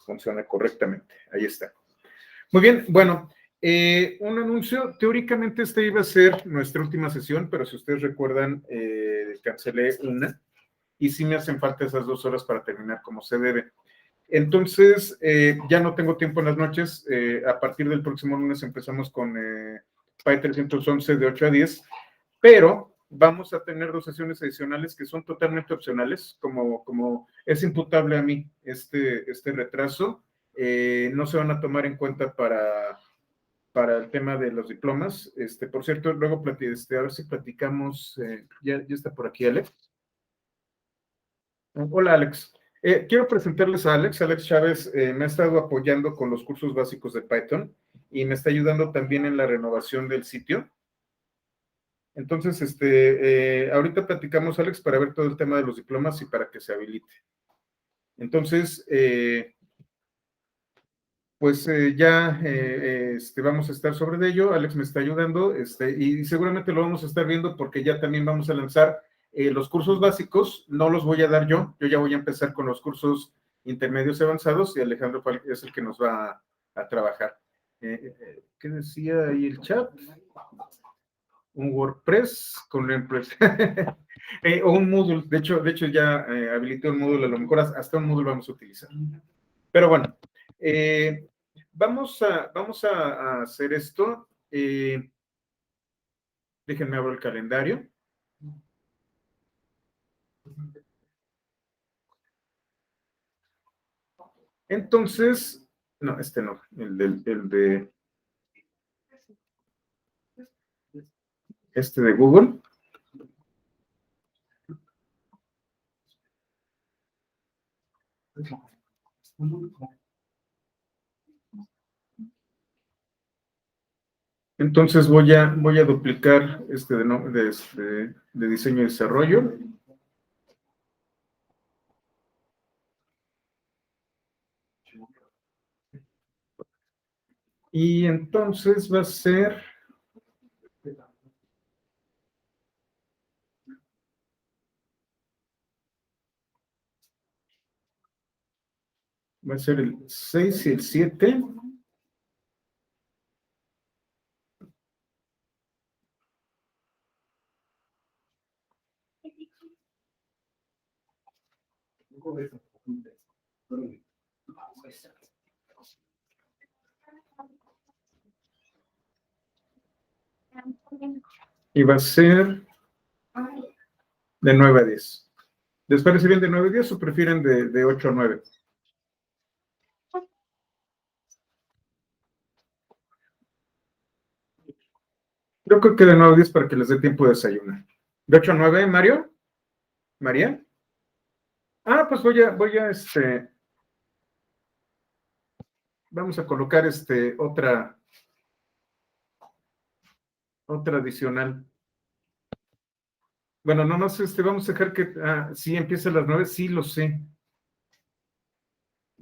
funcione correctamente. Ahí está. Muy bien, bueno, un anuncio. Teóricamente esta iba a ser nuestra última sesión, pero si ustedes recuerdan, cancelé una y sí me hacen falta esas 2 horas para terminar como se debe. Entonces, ya no tengo tiempo en las noches. A partir del próximo lunes empezamos con PAE 311 de 8 a 10, pero vamos a tener 2 sesiones adicionales que son totalmente opcionales, como es imputable a mí este retraso, no se van a tomar en cuenta para el tema de los diplomas. Por cierto, luego a ver si platicamos, ya está por aquí Alex. Hola Alex. Quiero presentarles a Alex. Alex Chávez me ha estado apoyando con los cursos básicos de Python y me está ayudando también en la renovación del sitio. Entonces, ahorita platicamos, Alex, para ver todo el tema de los diplomas y para que se habilite. Entonces, pues ya vamos a estar sobre ello. Alex me está ayudando y seguramente lo vamos a estar viendo porque ya también vamos a lanzar los cursos básicos. No los voy a dar yo ya voy a empezar con los cursos intermedios y avanzados y Alejandro es el que nos va a trabajar. ¿Qué decía ahí el chat? Un WordPress con la empresa o un Moodle. De hecho ya habilité un Moodle, a lo mejor hasta un Moodle vamos a utilizar. Pero bueno, vamos a hacer esto. Déjenme abrir el calendario. Entonces, no, no, el de Google. Entonces voy a duplicar de diseño y desarrollo. Y entonces va a ser el 6 y el 7. Y va a ser de 9 a 10. ¿Les parece bien de 9 a 10 o prefieren de 8 a 9? Yo creo que de 9 a 10 para que les dé tiempo de desayunar. ¿De 8 a 9, Mario? ¿María? Ah, pues voy a vamos a colocar otra adicional. Bueno, no sé, vamos a dejar que, sí, empieza a las 9, sí, lo sé.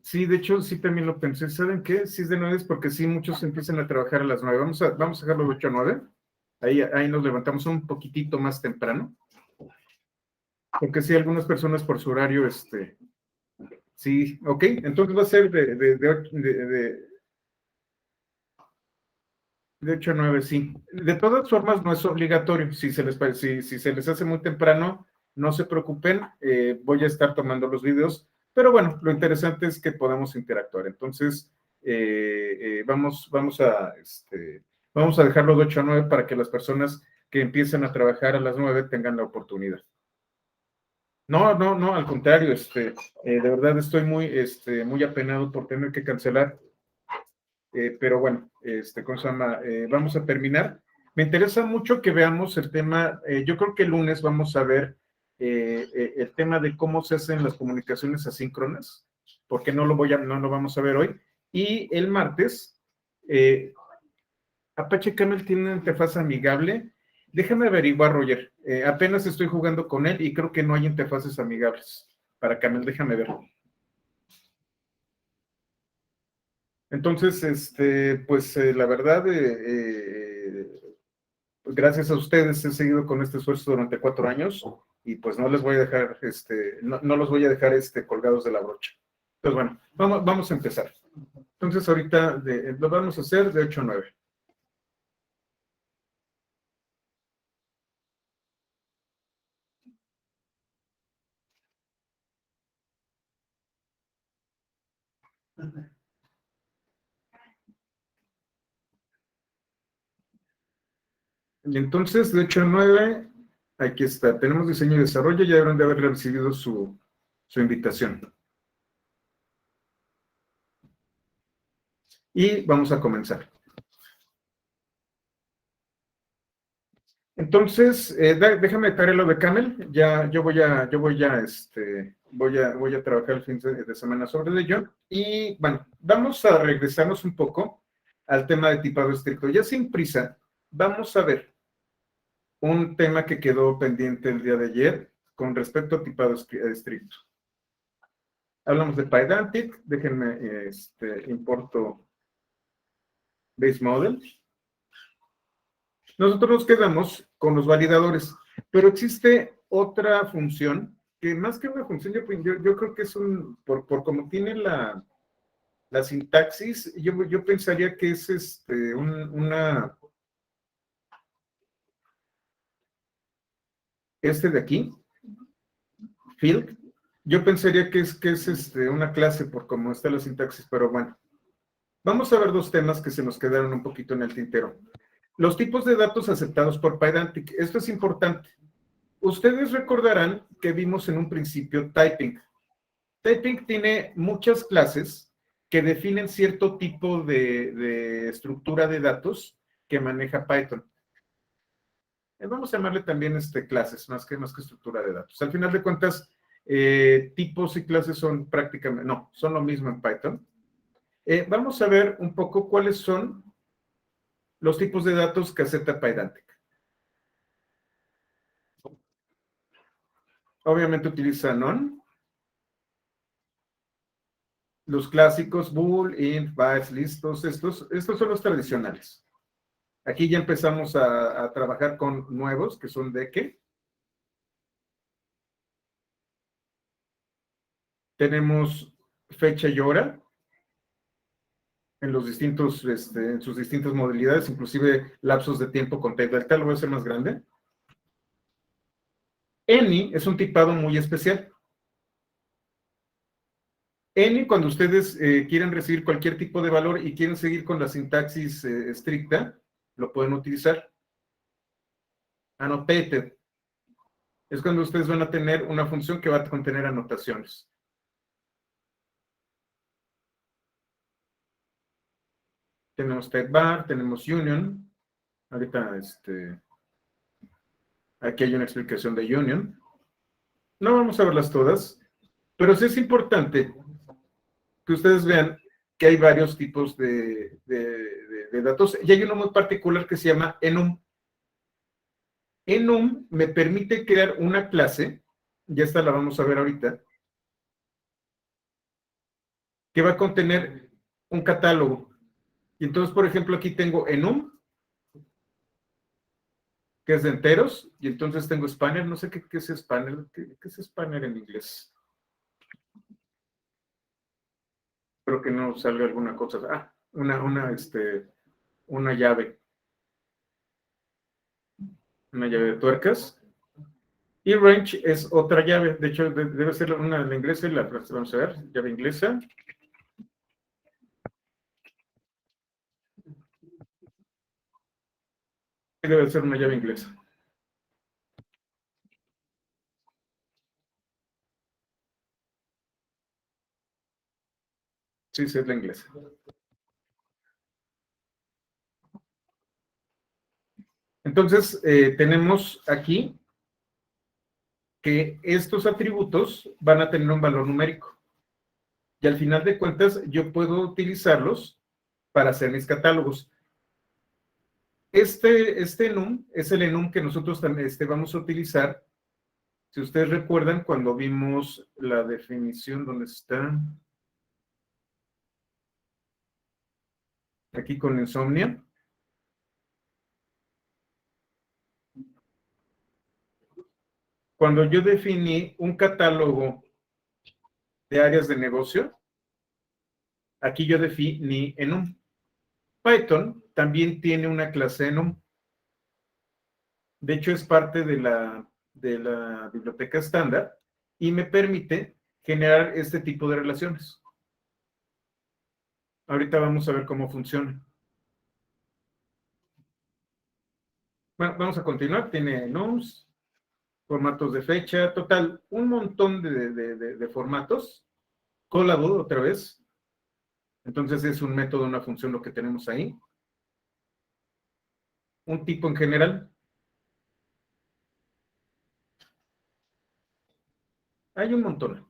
Sí, de hecho, sí también lo pensé. ¿Saben qué? Sí es de 9 porque sí, muchos empiezan a trabajar a las 9. Vamos a dejarlo de 8 a 9. Ahí nos levantamos un poquitito más temprano. Porque sí, algunas personas por su horario, sí, ok. Entonces va a ser de 8 a 9, sí. De todas formas, no es obligatorio. Si se les hace muy temprano, no se preocupen. Voy a estar tomando los videos. Pero bueno, lo interesante es que podamos interactuar. Entonces, vamos a dejarlo de 8 a 9 para que las personas que empiecen a trabajar a las 9 tengan la oportunidad. No, al contrario, de verdad estoy muy apenado por tener que cancelar. Pero bueno, ¿cómo se llama? Vamos a terminar. Me interesa mucho que veamos el tema. Yo creo que el lunes vamos a ver el tema de cómo se hacen las comunicaciones asíncronas, porque no lo vamos a ver hoy. Y el martes, Apache Camel tiene una interfaz amigable. Déjame averiguar, Roger. Apenas estoy jugando con él y creo que no hay interfaces amigables para Camel. Déjame ver. Entonces, pues la verdad, gracias a ustedes he seguido con este esfuerzo durante 4 años y pues no les voy a dejar, no los voy a dejar colgados de la brocha. Pues bueno, vamos a empezar. Entonces ahorita lo vamos a hacer de 8 a 9. Y entonces, de 8 a 9, aquí está. Tenemos diseño y desarrollo, ya deberán de haber recibido su invitación. Y vamos a comenzar. Entonces, déjame traer lo de Camel. Ya, yo voy a trabajar el fin de semana sobre ello. Y bueno, vamos a regresarnos un poco al tema de tipado estricto. Ya sin prisa, vamos a ver un tema que quedó pendiente el día de ayer con respecto a tipado estricto. Hablamos de Pydantic. Déjenme, importo base model. Nosotros nos quedamos con los validadores, pero existe otra función que más que una función, yo creo que es por como tiene la sintaxis, yo pensaría que es de aquí, field, yo pensaría que es una clase por cómo está la sintaxis, pero bueno. Vamos a ver dos temas que se nos quedaron un poquito en el tintero. Los tipos de datos aceptados por Pydantic. Esto es importante. Ustedes recordarán que vimos en un principio typing. Typing tiene muchas clases que definen cierto tipo de estructura de datos que maneja Python. Vamos a llamarle también clases, más que estructura de datos. Al final de cuentas, tipos y clases son prácticamente, no, son lo mismo en Python. Vamos a ver un poco cuáles son los tipos de datos que acepta Pydantic. Obviamente utiliza none. Los clásicos, bool, int, bytes, listos, estos son los tradicionales. Aquí ya empezamos a trabajar con nuevos, que son de qué. Tenemos fecha y hora en los distintos, en sus distintas modalidades, inclusive lapsos de tiempo con type delta, lo voy a hacer más grande. Any es un tipado muy especial. Any, cuando ustedes quieren recibir cualquier tipo de valor y quieren seguir con la sintaxis estricta, lo pueden utilizar. Annotated es cuando ustedes van a tener una función que va a contener anotaciones. Tenemos typeVar, tenemos union. Ahorita, aquí hay una explicación de union. No vamos a verlas todas, pero sí es importante que ustedes vean que hay varios tipos de datos, y hay uno muy particular que se llama enum. Enum me permite crear una clase, ya esta la vamos a ver ahorita, que va a contener un catálogo. Y entonces, por ejemplo, aquí tengo enum, que es de enteros, y entonces tengo spanner, no sé qué es spanner, ¿qué es spanner en inglés? Espero que no salga alguna cosa. Ah, una llave. Una llave de tuercas. Y range es otra llave. De hecho, debe ser una de la inglesa y la vamos a ver. Llave inglesa. Debe ser una llave inglesa. Sí, sí, es la inglesa. Entonces, tenemos aquí que estos atributos van a tener un valor numérico. Y al final de cuentas, yo puedo utilizarlos para hacer mis catálogos. Este enum es el enum que nosotros vamos a utilizar. Si ustedes recuerdan, cuando vimos la definición, ¿dónde está? Aquí con Insomnia. Cuando yo definí un catálogo de áreas de negocio, Aquí yo definí enum. Python también tiene una clase enum. De hecho, es parte de la biblioteca estándar y me permite generar este tipo de relaciones. Ahorita vamos a ver cómo funciona. Bueno, vamos a continuar. Tiene enums, formatos de fecha, total, un montón de formatos. Callable otra vez. Entonces es un método, una función lo que tenemos ahí. Un tipo en general. Hay un montón.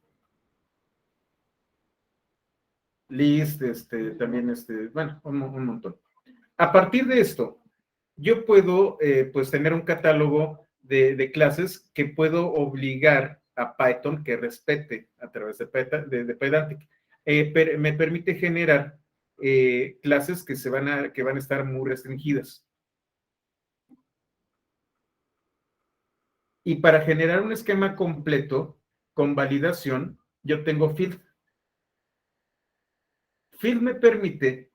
List, también, bueno, un montón. A partir de esto, yo puedo, pues, tener un catálogo de clases que puedo obligar a Python que respete a través de Pydantic. Me permite generar clases que van a estar muy restringidas. Y para generar un esquema completo con validación, yo tengo field. Field me permite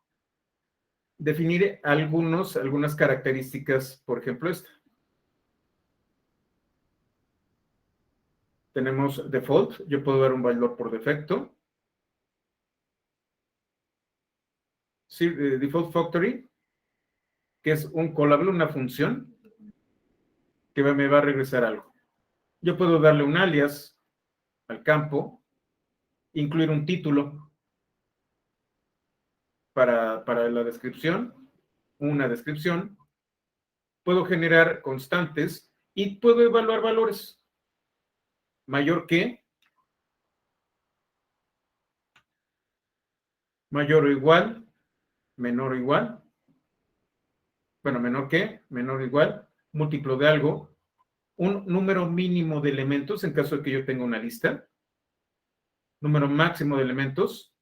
definir algunas características, por ejemplo, esta. Tenemos default, yo puedo dar un valor por defecto. Sí, default factory, que es un callable, una función que me va a regresar algo. Yo puedo darle un alias al campo, incluir un título para la descripción, una descripción. Puedo generar constantes y puedo evaluar valores. Mayor que, mayor o igual, menor o igual, bueno, menor que, menor o igual, múltiplo de algo, un número mínimo de elementos en caso de que yo tenga una lista, número máximo de elementos,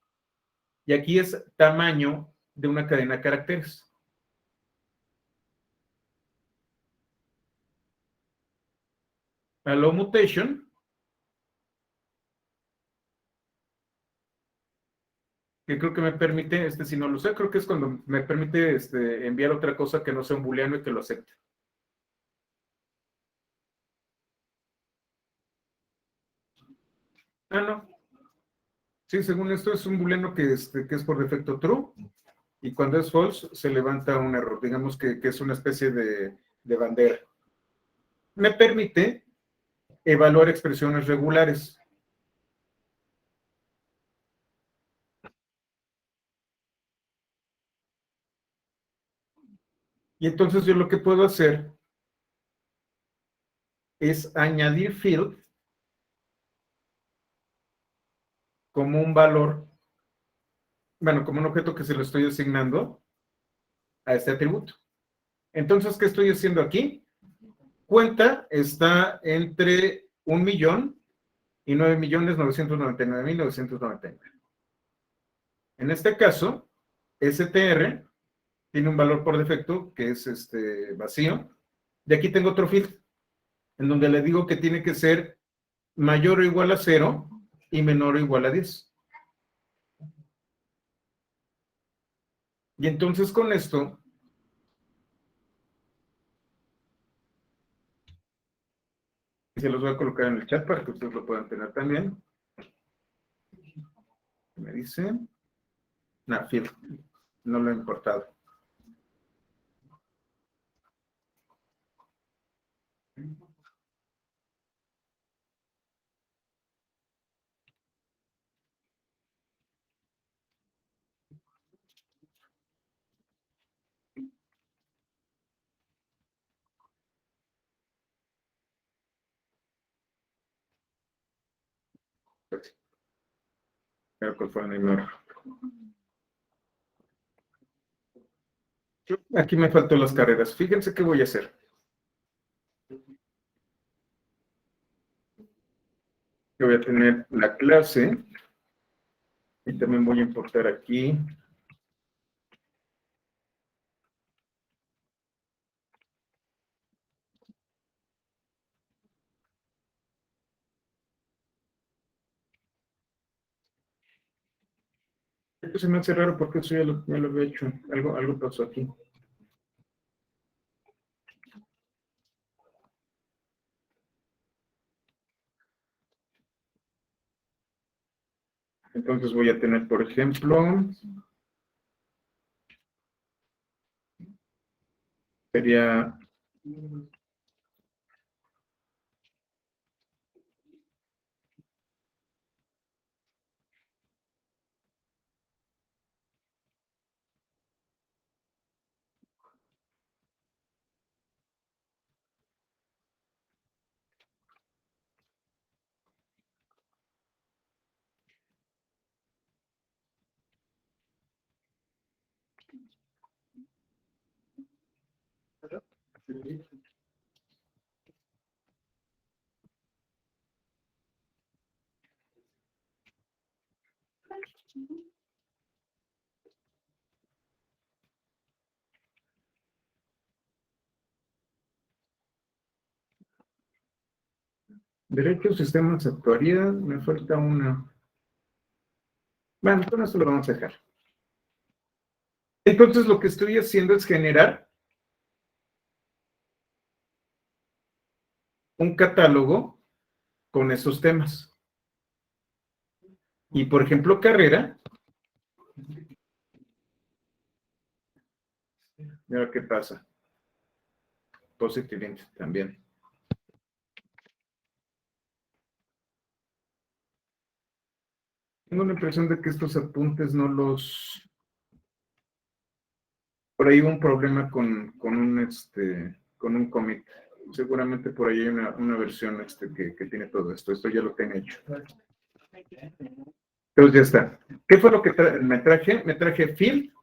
y aquí es tamaño de una cadena de caracteres. Allow mutation, que creo que me permite, si no lo sé, creo que es cuando me permite enviar otra cosa que no sea un booleano y que lo acepte. Ah, no. Sí, según esto es un booleano que es por defecto true, y cuando es false se levanta un error, digamos que es una especie de bandera. Me permite evaluar expresiones regulares. Y entonces yo lo que puedo hacer es añadir field como un valor, bueno, como un objeto que se lo estoy asignando a este atributo. Entonces, ¿qué estoy haciendo aquí? Cuenta está entre 1.000.000 y 9.999.999. En este caso, str tiene un valor por defecto que es vacío. Y aquí tengo otro field en donde le digo que tiene que ser mayor o igual a 0 y menor o igual a 10. Y entonces con esto, se los voy a colocar en el chat para que ustedes lo puedan tener también. Me dice, no, field, no lo he importado. Creo que fue un error. Aquí me faltó las carreras. Fíjense qué voy a hacer. Yo voy a tener la clase y también voy a importar aquí Se me hace raro porque eso ya lo había hecho. Algo pasó aquí. Entonces voy a tener, por ejemplo, sería derecho, sistemas, actuaría. Me falta una. Bueno, con esto lo vamos a dejar. Entonces lo que estoy haciendo es generar un catálogo con esos temas. Y por ejemplo, carrera. Mira qué pasa. Positive también. Tengo la impresión de que estos apuntes no los... Por ahí hubo un problema con un commit. Seguramente por ahí hay una versión que tiene todo esto. Esto ya lo tengo hecho. Entonces ya está. ¿Qué fue lo que me traje? Me traje field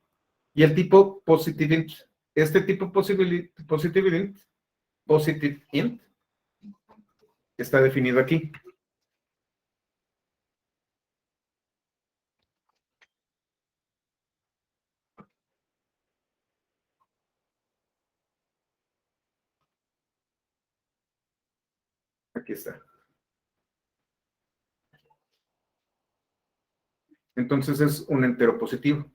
y el tipo positive int. Este tipo positive int, está definido aquí. Aquí está. Entonces es un entero positivo.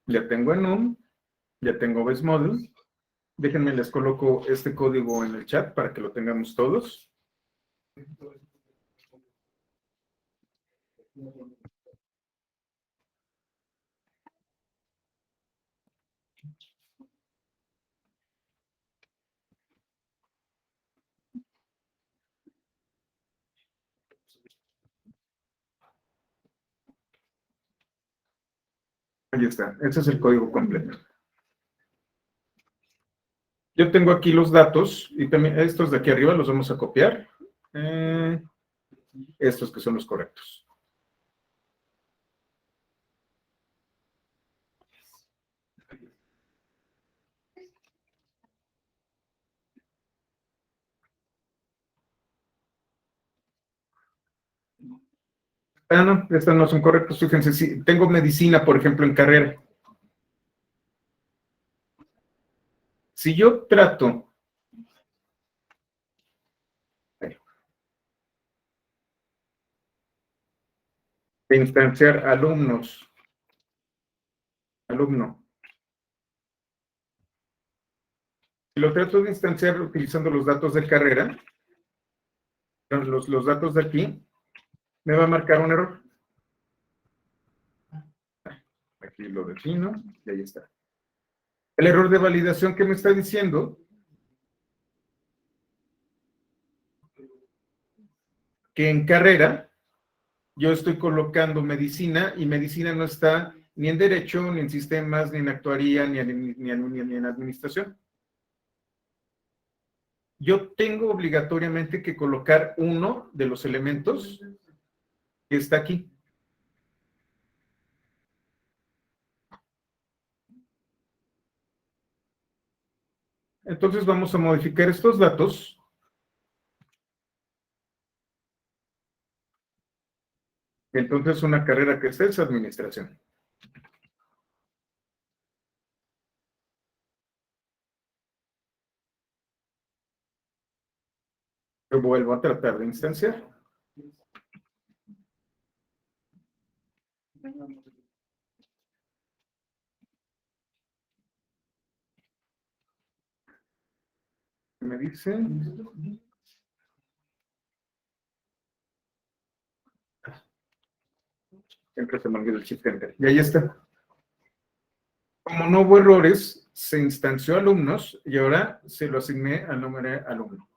Ya tengo en num, ya tengo base model. Déjenme, les coloco este código en el chat para que lo tengamos todos. Ahí está, ese es el código completo. Yo tengo aquí los datos y también estos de aquí arriba los vamos a copiar. Estos que son los correctos. Ah, no, estos no son correctos. Fíjense, si tengo medicina, por ejemplo, en carrera. Si yo trato de instanciar alumno, si lo trato de instanciar utilizando los datos de carrera, los datos de aquí, me va a marcar un error. Aquí lo defino y ahí está. El error de validación que me está diciendo que en carrera yo estoy colocando medicina y medicina no está ni en derecho, ni en sistemas, ni en actuaría, ni en administración. Yo tengo obligatoriamente que colocar uno de los elementos que está aquí. Entonces vamos a modificar estos datos. Entonces una carrera que está es administración. Yo vuelvo a tratar de instanciar. Me dice. Siempre se me olvida el shift enter. Y ahí está. Como no hubo errores, se instanció alumnos y ahora se lo asigné al número de alumno.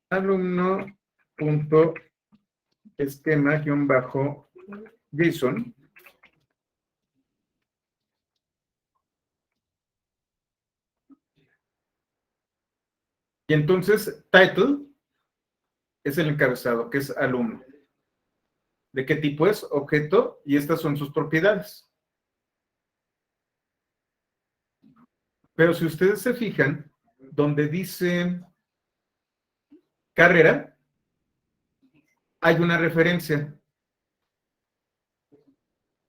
Alumno.esquema-JSON. Y entonces, title es el encabezado, que es alumno. ¿De qué tipo es? Objeto, y estas son sus propiedades. Pero si ustedes se fijan, donde dice carrera, hay una referencia.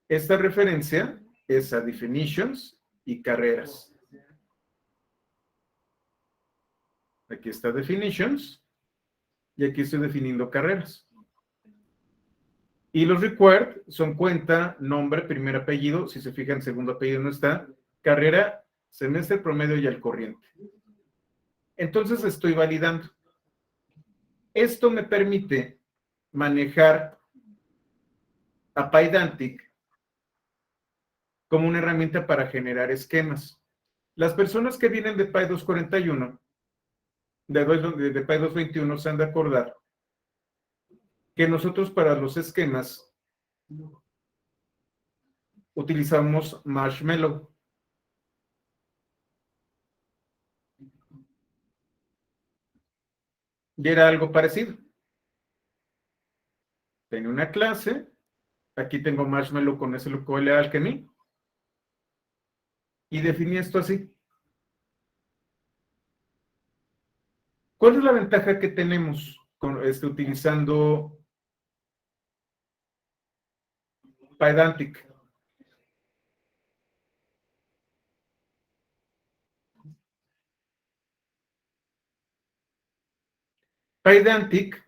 Esta referencia es a definitions y carreras. Aquí está definitions y aquí estoy definiendo carreras. Y los required son cuenta, nombre, primer apellido. Si se fijan, segundo apellido no está. Carrera, semestre, promedio y al corriente. Entonces estoy validando. Esto me permite manejar a PyDantic como una herramienta para generar esquemas. Las personas que vienen de Py 241, de Py 221, se han de acordar que nosotros para los esquemas utilizamos Marshmallow. Y era algo parecido. Tenía una clase, aquí tengo Marshmallow con SQL Alchemy, y definí esto así. ¿Cuál es la ventaja que tenemos utilizando PyDantic? PyDantic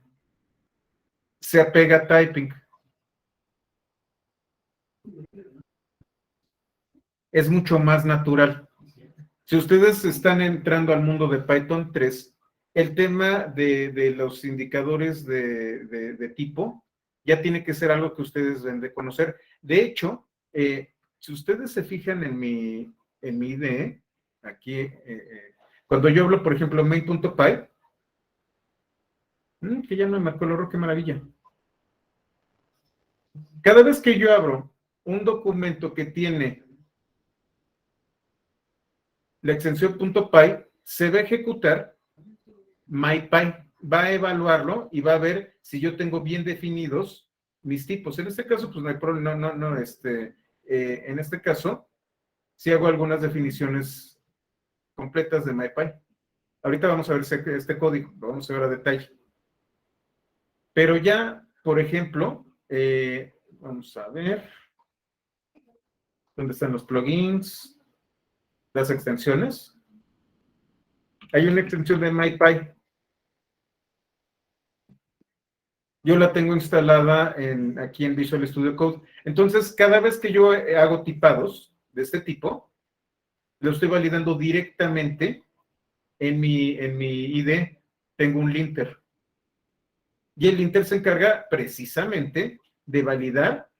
se apega a typing. Es mucho más natural. Si ustedes están entrando al mundo de Python 3, el tema de los indicadores de tipo ya tiene que ser algo que ustedes deben de conocer. De hecho, si ustedes se fijan en mi IDE, aquí, cuando yo hablo, por ejemplo, main.py, que ya no me marcó el error, qué maravilla. Cada vez que yo abro un documento que tiene la extensión .py, se va a ejecutar MyPy, va a evaluarlo y va a ver si yo tengo bien definidos mis tipos. En este caso, pues no hay problema, en este caso, sí hago algunas definiciones completas de MyPy. Ahorita vamos a ver este código, lo vamos a ver a detalle. Pero ya, por ejemplo, vamos a ver, ¿dónde están los plugins? Las extensiones. Hay una extensión de MyPy. Yo la tengo instalada aquí en Visual Studio Code. Entonces, cada vez que yo hago tipados de este tipo, lo estoy validando directamente en mi IDE. Tengo un linter. Y el linter se encarga precisamente de validar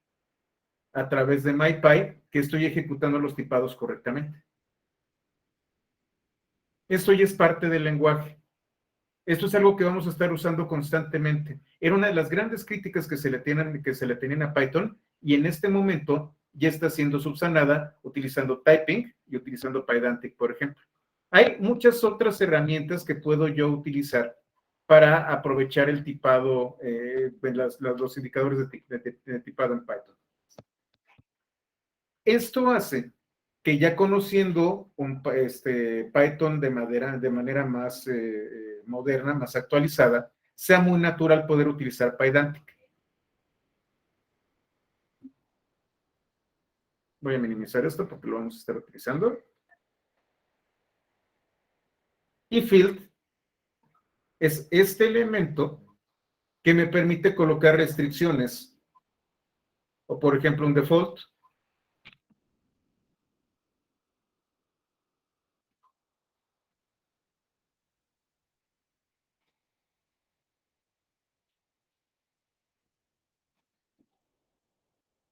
a través de MyPy que estoy ejecutando los tipados correctamente. Esto ya es parte del lenguaje. Esto es algo que vamos a estar usando constantemente. Era una de las grandes críticas que se le tenían a Python y en este momento ya está siendo subsanada utilizando typing y utilizando PyDantic, por ejemplo. Hay muchas otras herramientas que puedo yo utilizar para aprovechar el tipado, los indicadores de tipado en Python. Esto hace que ya conociendo Python de manera más moderna, más actualizada, sea muy natural poder utilizar PyDantic. Voy a minimizar esto porque lo vamos a estar utilizando. Y field es este elemento que me permite colocar restricciones, o por ejemplo un default.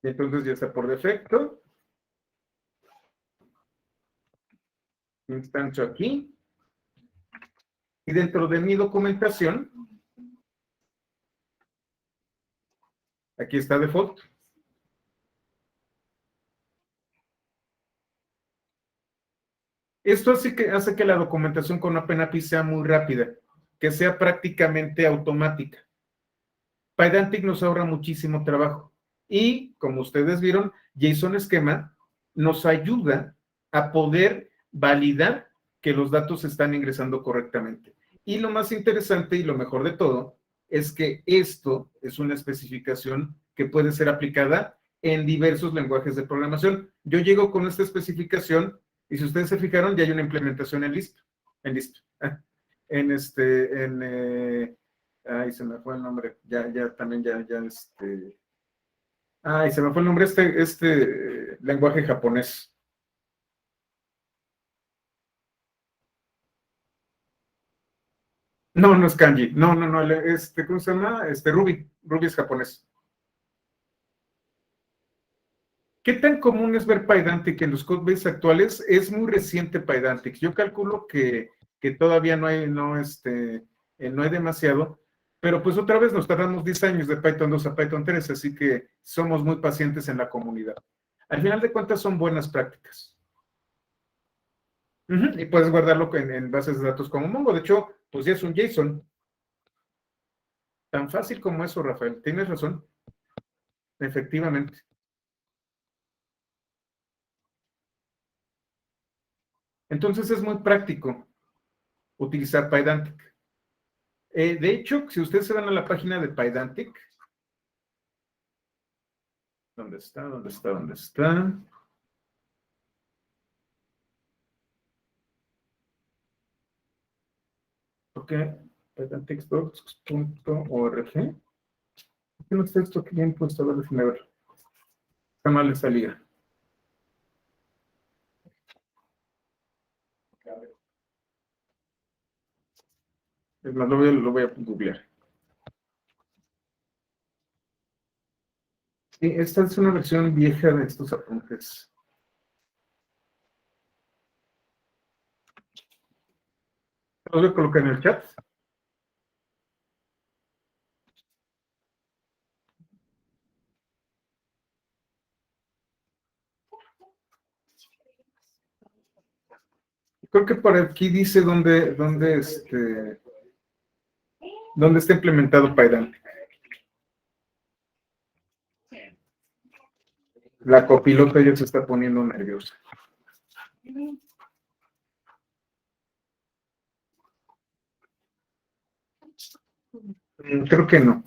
Y entonces ya está por defecto. Instancio aquí. Y dentro de mi documentación, aquí está default. Esto hace que la documentación con OpenAPI sea muy rápida, que sea prácticamente automática. Pydantic nos ahorra muchísimo trabajo. Y, como ustedes vieron, JSON Schema nos ayuda a poder validar que los datos están ingresando correctamente. Y lo más interesante y lo mejor de todo es que esto es una especificación que puede ser aplicada en diversos lenguajes de programación. Yo llego con esta especificación y si ustedes se fijaron, ya hay una implementación en Lisp. Ay, se me fue el nombre. Ay, se me fue el nombre, lenguaje japonés. No, no es kanji. No, ¿cómo se llama? Ruby. Ruby es japonés. ¿Qué tan común es ver Pydantic en los codebases actuales? Es muy reciente Pydantic. Yo calculo que todavía no hay demasiado, pero pues otra vez nos tardamos 10 años de Python 2 a Python 3, así que somos muy pacientes en la comunidad. Al final de cuentas son buenas prácticas. Y puedes guardarlo en bases de datos como Mongo. De hecho, pues ya es un JSON. Tan fácil como eso, Rafael. Tienes razón. Efectivamente. Entonces es muy práctico utilizar Pydantic. De hecho, si ustedes se van a la página de Pydantic, ¿dónde está? Ok, pydantic.org. ¿Por qué no está esto aquí bien puesto? A ver, déjenme ver. Está mal esa liga. Es más, lo voy a googlear. Sí, esta es una versión vieja de estos apuntes. Los voy a colocar en el chat. Creo que por aquí dice dónde está implementado Pydantic. La copilota ya se está poniendo nerviosa. Creo que no.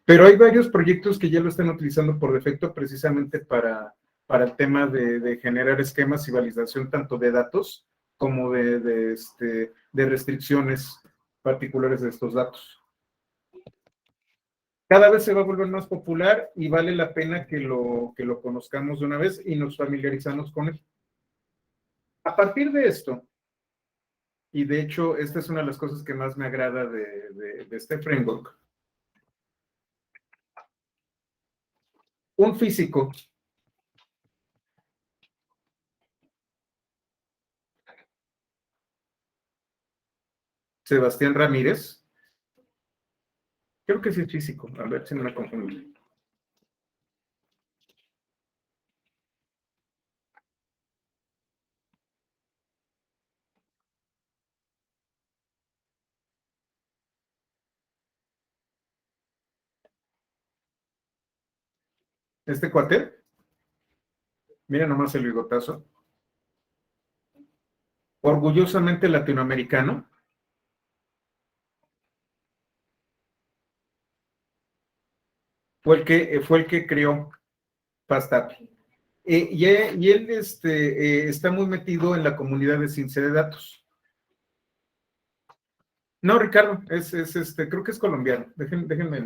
Pero hay varios proyectos que ya lo están utilizando por defecto precisamente para el tema de generar esquemas y validación tanto de datos como de restricciones particulares de estos datos. Cada vez se va a volver más popular y vale la pena que lo conozcamos de una vez y nos familiarizamos con él. A partir de esto, y de hecho esta es una de las cosas que más me agrada de este framework, un físico Sebastián Ramírez, creo que sí es físico, a ver si no me confundo. Este cuate, mira nomás el bigotazo, orgullosamente latinoamericano, fue el que creó FastAPI. Y él está muy metido en la comunidad de ciencia de datos. No, Ricardo, creo que es colombiano. Déjenme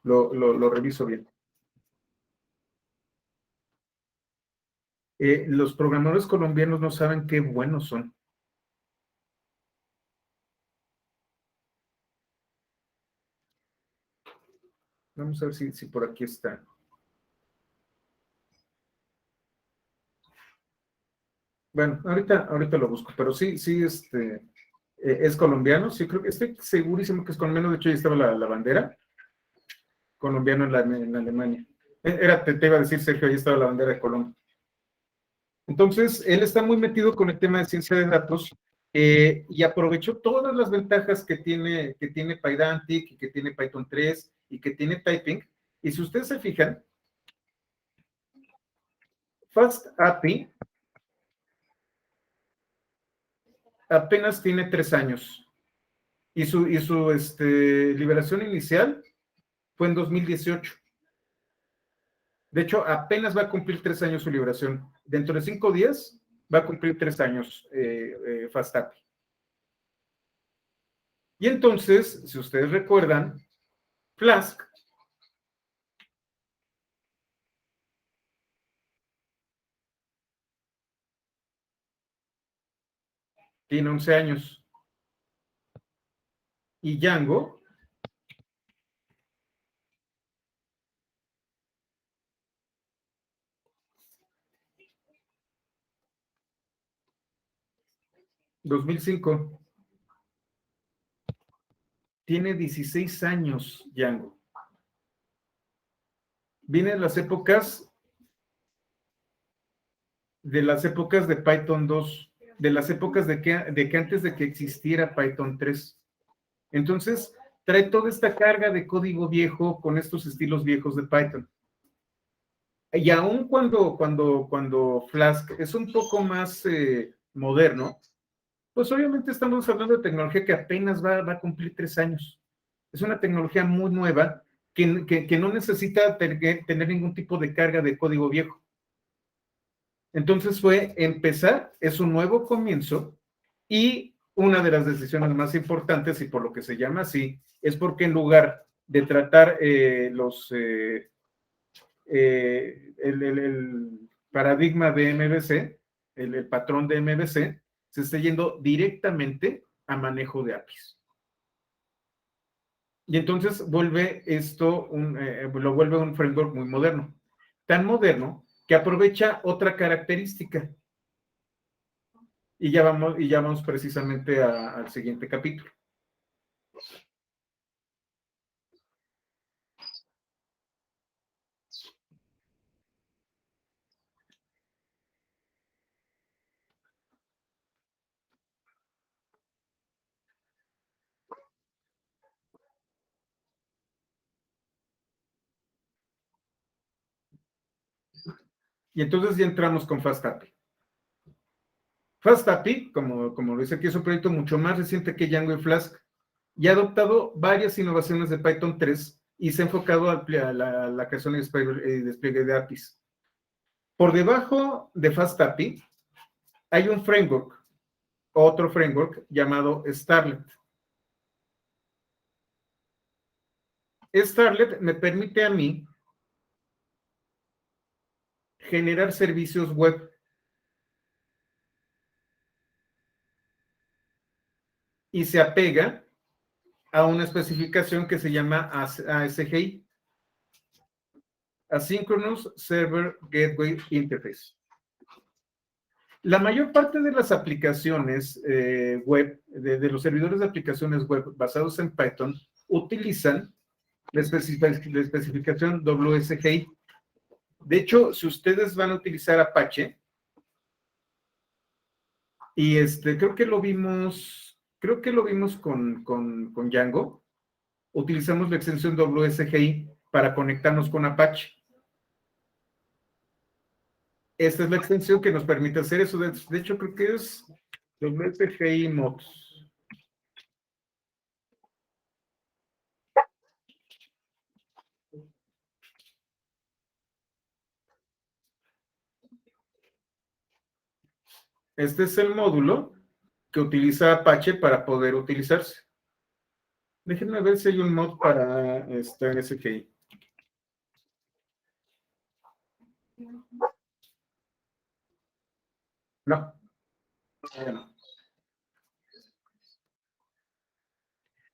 lo reviso bien. Los programadores colombianos no saben qué buenos son. Vamos a ver si por aquí está. Bueno, ahorita lo busco, pero sí, es colombiano, sí, creo que estoy segurísimo que es colombiano, de hecho ahí estaba la bandera, colombiano en Alemania. Te iba a decir, Sergio, ahí estaba la bandera de Colombia. Entonces, él está muy metido con el tema de ciencia de datos y aprovechó todas las ventajas que tiene Pydantic y que tiene Python 3 y que tiene Typing. Y si ustedes se fijan, FastAPI apenas tiene 3 años y su liberación inicial fue en 2018. De hecho, apenas va a cumplir 3 años su liberación. Dentro de 5 días va a cumplir 3 años FastAPI. Y entonces, si ustedes recuerdan, Flask tiene 11 años y Django 2005. Tiene 16 años Django. Vienen las épocas de Python 2, de las épocas de que antes de que existiera Python 3. Entonces, trae toda esta carga de código viejo con estos estilos viejos de Python. Y aún cuando Flask es un poco más moderno, pues obviamente estamos hablando de tecnología que apenas va a cumplir 3 años. Es una tecnología muy nueva que no necesita tener ningún tipo de carga de código viejo. Entonces fue empezar, es un nuevo comienzo y una de las decisiones más importantes y por lo que se llama así es porque en lugar de tratar el paradigma de MVC, el patrón de MVC, se está yendo directamente a manejo de APIs. Y entonces lo vuelve un framework muy moderno. Tan moderno que aprovecha otra característica. Y ya vamos precisamente al siguiente capítulo. Y entonces ya entramos con FastAPI. FastAPI, como lo dice aquí, es un proyecto mucho más reciente que Django y Flask y ha adoptado varias innovaciones de Python 3 y se ha enfocado a la creación y despliegue de APIs. Por debajo de FastAPI hay un framework, otro framework llamado Starlet. Starlet me permite a mí generar servicios web. Y se apega a una especificación que se llama ASGI, Asynchronous Server Gateway Interface. La mayor parte de las aplicaciones web, de los servidores de aplicaciones web basados en Python, utilizan la especificación WSGI. De hecho, si ustedes van a utilizar Apache, y creo que lo vimos con Django, utilizamos la extensión WSGI para conectarnos con Apache. Esta es la extensión que nos permite hacer eso. De hecho, creo que es WSGI Mods. Este es el módulo que utiliza Apache para poder utilizarse. Déjenme ver si hay un mod para SGI. No, no.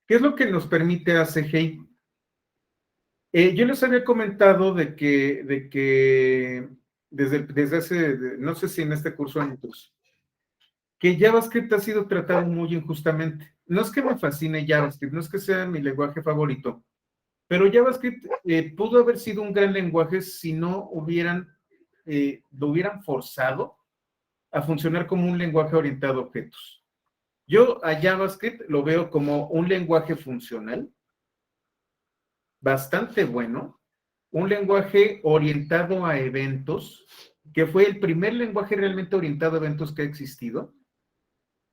¿Qué es lo que nos permite ACGI? Yo les había comentado de que desde hace, no sé si en este curso o en otros, que JavaScript ha sido tratado muy injustamente. No es que me fascine JavaScript, no es que sea mi lenguaje favorito, pero JavaScript pudo haber sido un gran lenguaje si no lo hubieran forzado a funcionar como un lenguaje orientado a objetos. Yo a JavaScript lo veo como un lenguaje funcional, bastante bueno, un lenguaje orientado a eventos, que fue el primer lenguaje realmente orientado a eventos que ha existido,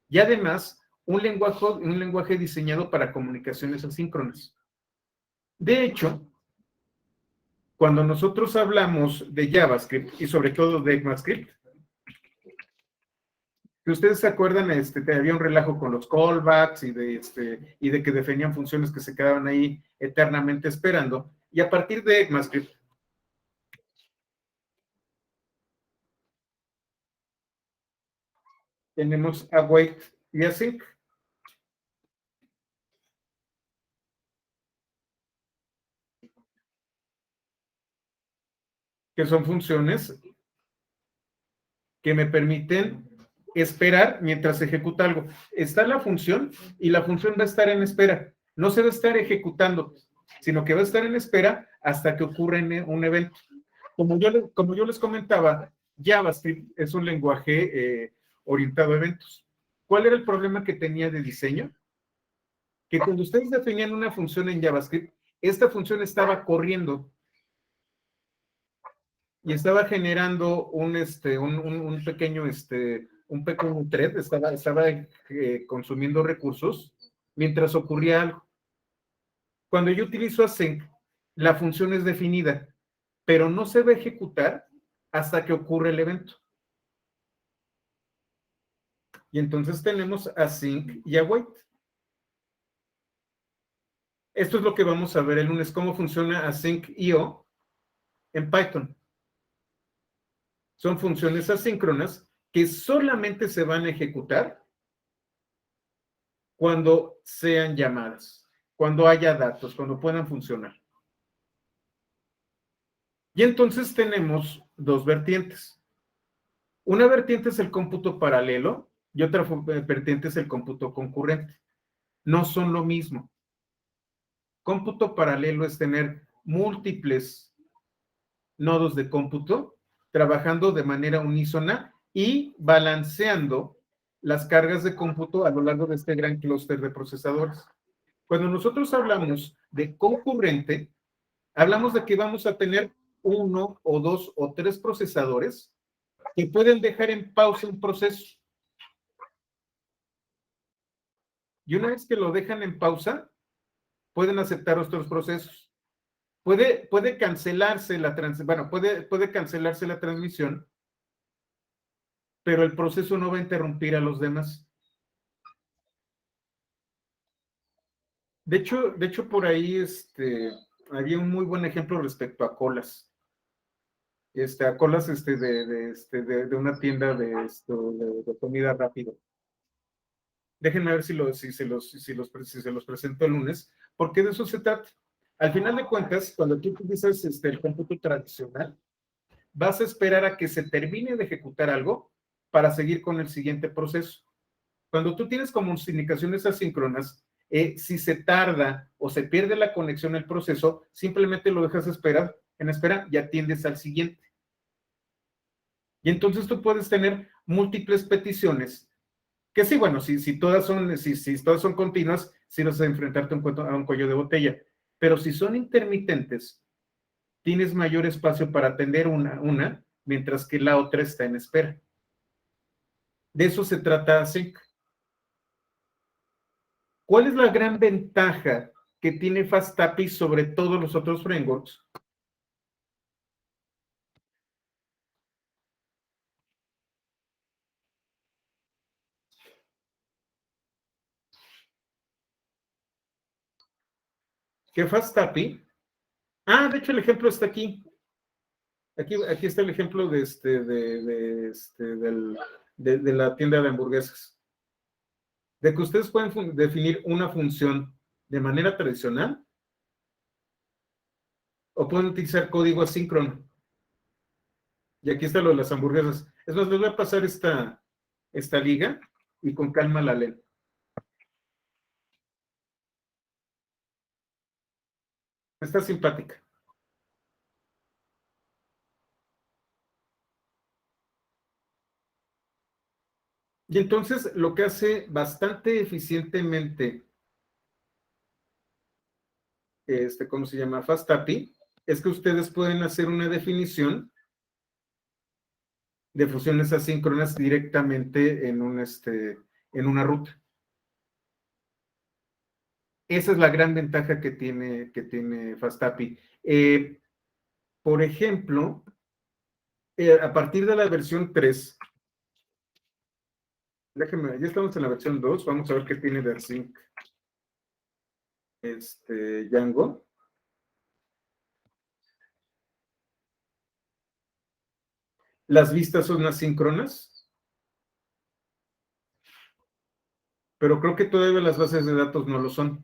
y además un lenguaje diseñado para comunicaciones asíncronas. De hecho, cuando nosotros hablamos de JavaScript y sobre todo de ECMAScript, si ustedes se acuerdan, había un relajo con los callbacks y de que definían funciones que se quedaban ahí eternamente esperando. Y a partir de ECMAScript, tenemos await y async, que son funciones que me permiten esperar mientras se ejecuta algo. Está la función y la función va a estar en espera. No se va a estar ejecutando, sino que va a estar en espera hasta que ocurra un evento. Como yo les comentaba, JavaScript es un lenguaje orientado a eventos. ¿Cuál era el problema que tenía de diseño? Que cuando ustedes definían una función en JavaScript, esta función estaba corriendo y estaba generando un pequeño thread, estaba consumiendo recursos mientras ocurría algo. Cuando yo utilizo async, la función es definida, pero no se va a ejecutar hasta que ocurre el evento. Y entonces tenemos async y await. Esto es lo que vamos a ver el lunes, cómo funciona async.io en Python. Son funciones asíncronas que solamente se van a ejecutar cuando sean llamadas, cuando haya datos, cuando puedan funcionar. Y entonces tenemos dos vertientes. Una vertiente es el cómputo paralelo y otra vertiente es el cómputo concurrente. No son lo mismo. Cómputo paralelo es tener múltiples nodos de cómputo trabajando de manera unísona y balanceando las cargas de cómputo a lo largo de este gran clúster de procesadores. Cuando nosotros hablamos de concurrente, hablamos de que vamos a tener uno o dos o tres procesadores que pueden dejar en pausa un proceso. Y una vez que lo dejan en pausa, pueden aceptar otros procesos. Puede cancelarse puede cancelarse la transmisión, pero el proceso no va a interrumpir a los demás. De hecho por ahí había un muy buen ejemplo respecto a colas. A colas de una tienda de comida rápida. Déjenme ver si se los presento el lunes, porque de eso se trata. Al final de cuentas, cuando tú utilizas el cómputo tradicional, vas a esperar a que se termine de ejecutar algo para seguir con el siguiente proceso. Cuando tú tienes comunicaciones asíncronas, si se tarda o se pierde la conexión al proceso, simplemente lo dejas en espera y atiendes al siguiente. Y entonces tú puedes tener múltiples peticiones, que sí, bueno, si todas son continuas, sí vas a enfrentarte a un cuello de botella. Pero si son intermitentes, tienes mayor espacio para atender una mientras que la otra está en espera. De eso se trata Async. ¿Cuál es la gran ventaja que tiene FastAPI sobre todos los otros frameworks? que Fast API. Ah, de hecho el ejemplo está aquí. Aquí está el ejemplo de la tienda de hamburguesas. De que ustedes pueden definir una función de manera tradicional o pueden utilizar código asíncrono. Y aquí está lo de las hamburguesas. Es más, les voy a pasar esta liga y con calma la leen. Está simpática. Y entonces lo que hace bastante eficientemente, ¿cómo se llama? Fast API, es que ustedes pueden hacer una definición de funciones asíncronas directamente en una ruta. Esa es la gran ventaja que tiene Fast API. Por ejemplo, a partir de la versión 3, déjenme, ya estamos en la versión 2, vamos a ver qué tiene de async Django. Las vistas son asíncronas, pero creo que todavía las bases de datos no lo son.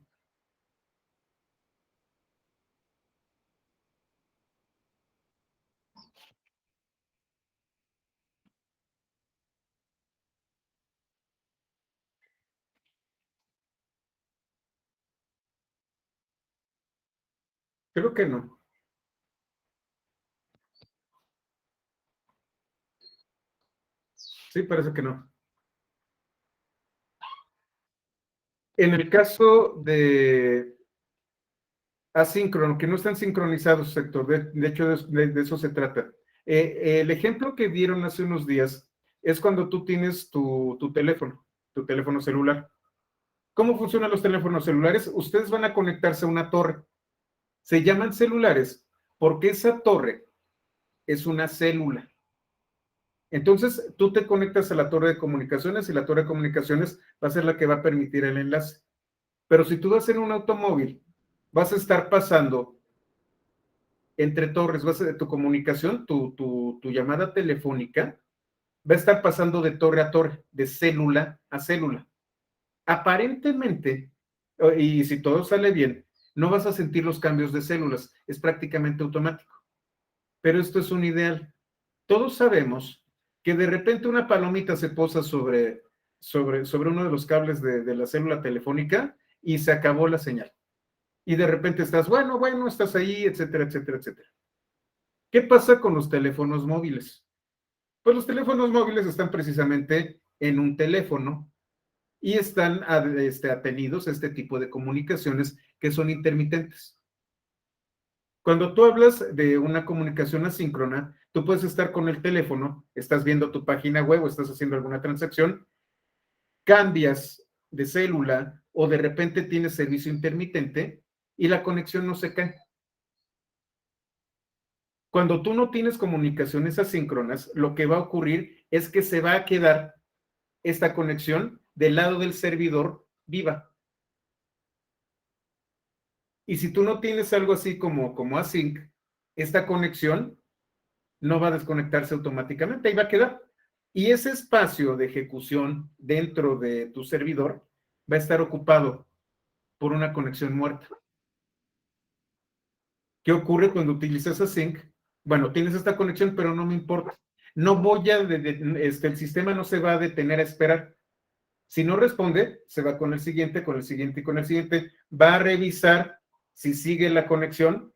Creo que no. Sí, parece que no. En el caso de asíncrono, que no están sincronizados, sector, de hecho de eso se trata. El ejemplo que dieron hace unos días es cuando tú tienes tu teléfono celular. ¿Cómo funcionan los teléfonos celulares? Ustedes van a conectarse a una torre. Se llaman celulares porque esa torre es una célula. Entonces, tú te conectas a la torre de comunicaciones y la torre de comunicaciones va a ser la que va a permitir el enlace. Pero si tú vas en un automóvil, vas a estar pasando entre torres, tu comunicación, tu llamada telefónica, va a estar pasando de torre a torre, de célula a célula. Aparentemente, y si todo sale bien, no vas a sentir los cambios de células, es prácticamente automático. Pero esto es un ideal. Todos sabemos que de repente una palomita se posa sobre uno de los cables de la célula telefónica y se acabó la señal. Y de repente estás, bueno, estás ahí, etcétera, etcétera, etcétera. ¿Qué pasa con los teléfonos móviles? Pues los teléfonos móviles están precisamente en un teléfono y están atenidos a este tipo de comunicaciones que son intermitentes. Cuando tú hablas de una comunicación asíncrona, tú puedes estar con el teléfono, estás viendo tu página web o estás haciendo alguna transacción, cambias de célula o de repente tienes servicio intermitente y la conexión no se cae. Cuando tú no tienes comunicaciones asíncronas, lo que va a ocurrir es que se va a quedar esta conexión del lado del servidor viva. Y si tú no tienes algo así como async, esta conexión no va a desconectarse automáticamente, ahí va a quedar. Y ese espacio de ejecución dentro de tu servidor va a estar ocupado por una conexión muerta. ¿Qué ocurre cuando utilizas async? Bueno, tienes esta conexión, pero no me importa. No voy a, el sistema no se va a detener a esperar. Si no responde, se va con el siguiente, con el siguiente y con el siguiente. Va a revisar si sigue la conexión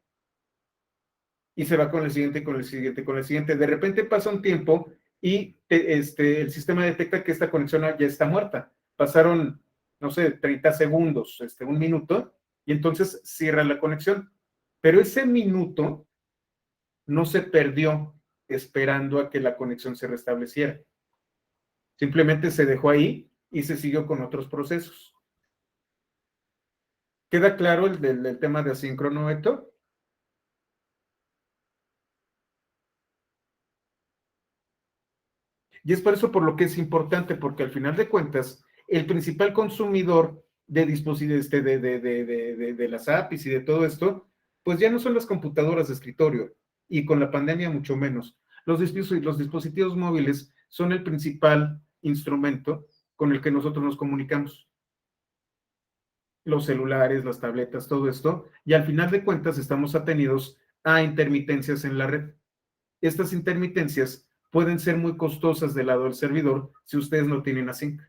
y se va con el siguiente, con el siguiente, con el siguiente. De repente pasa un tiempo y el sistema detecta que esta conexión ya está muerta. Pasaron, no sé, 30 segundos, un minuto, y entonces cierra la conexión. Pero ese minuto no se perdió esperando a que la conexión se restableciera. Simplemente se dejó ahí y se siguió con otros procesos. ¿Queda claro el tema de asíncrono, Héctor? Y es por eso por lo que es importante, porque al final de cuentas, el principal consumidor de dispositivos, de las APIs y de todo esto, pues ya no son las computadoras de escritorio, y con la pandemia mucho menos. Los dispositivos móviles son el principal instrumento con el que nosotros nos comunicamos. Los celulares, las tabletas, todo esto, y al final de cuentas estamos atenidos a intermitencias en la red. Estas intermitencias pueden ser muy costosas del lado del servidor si ustedes no tienen async.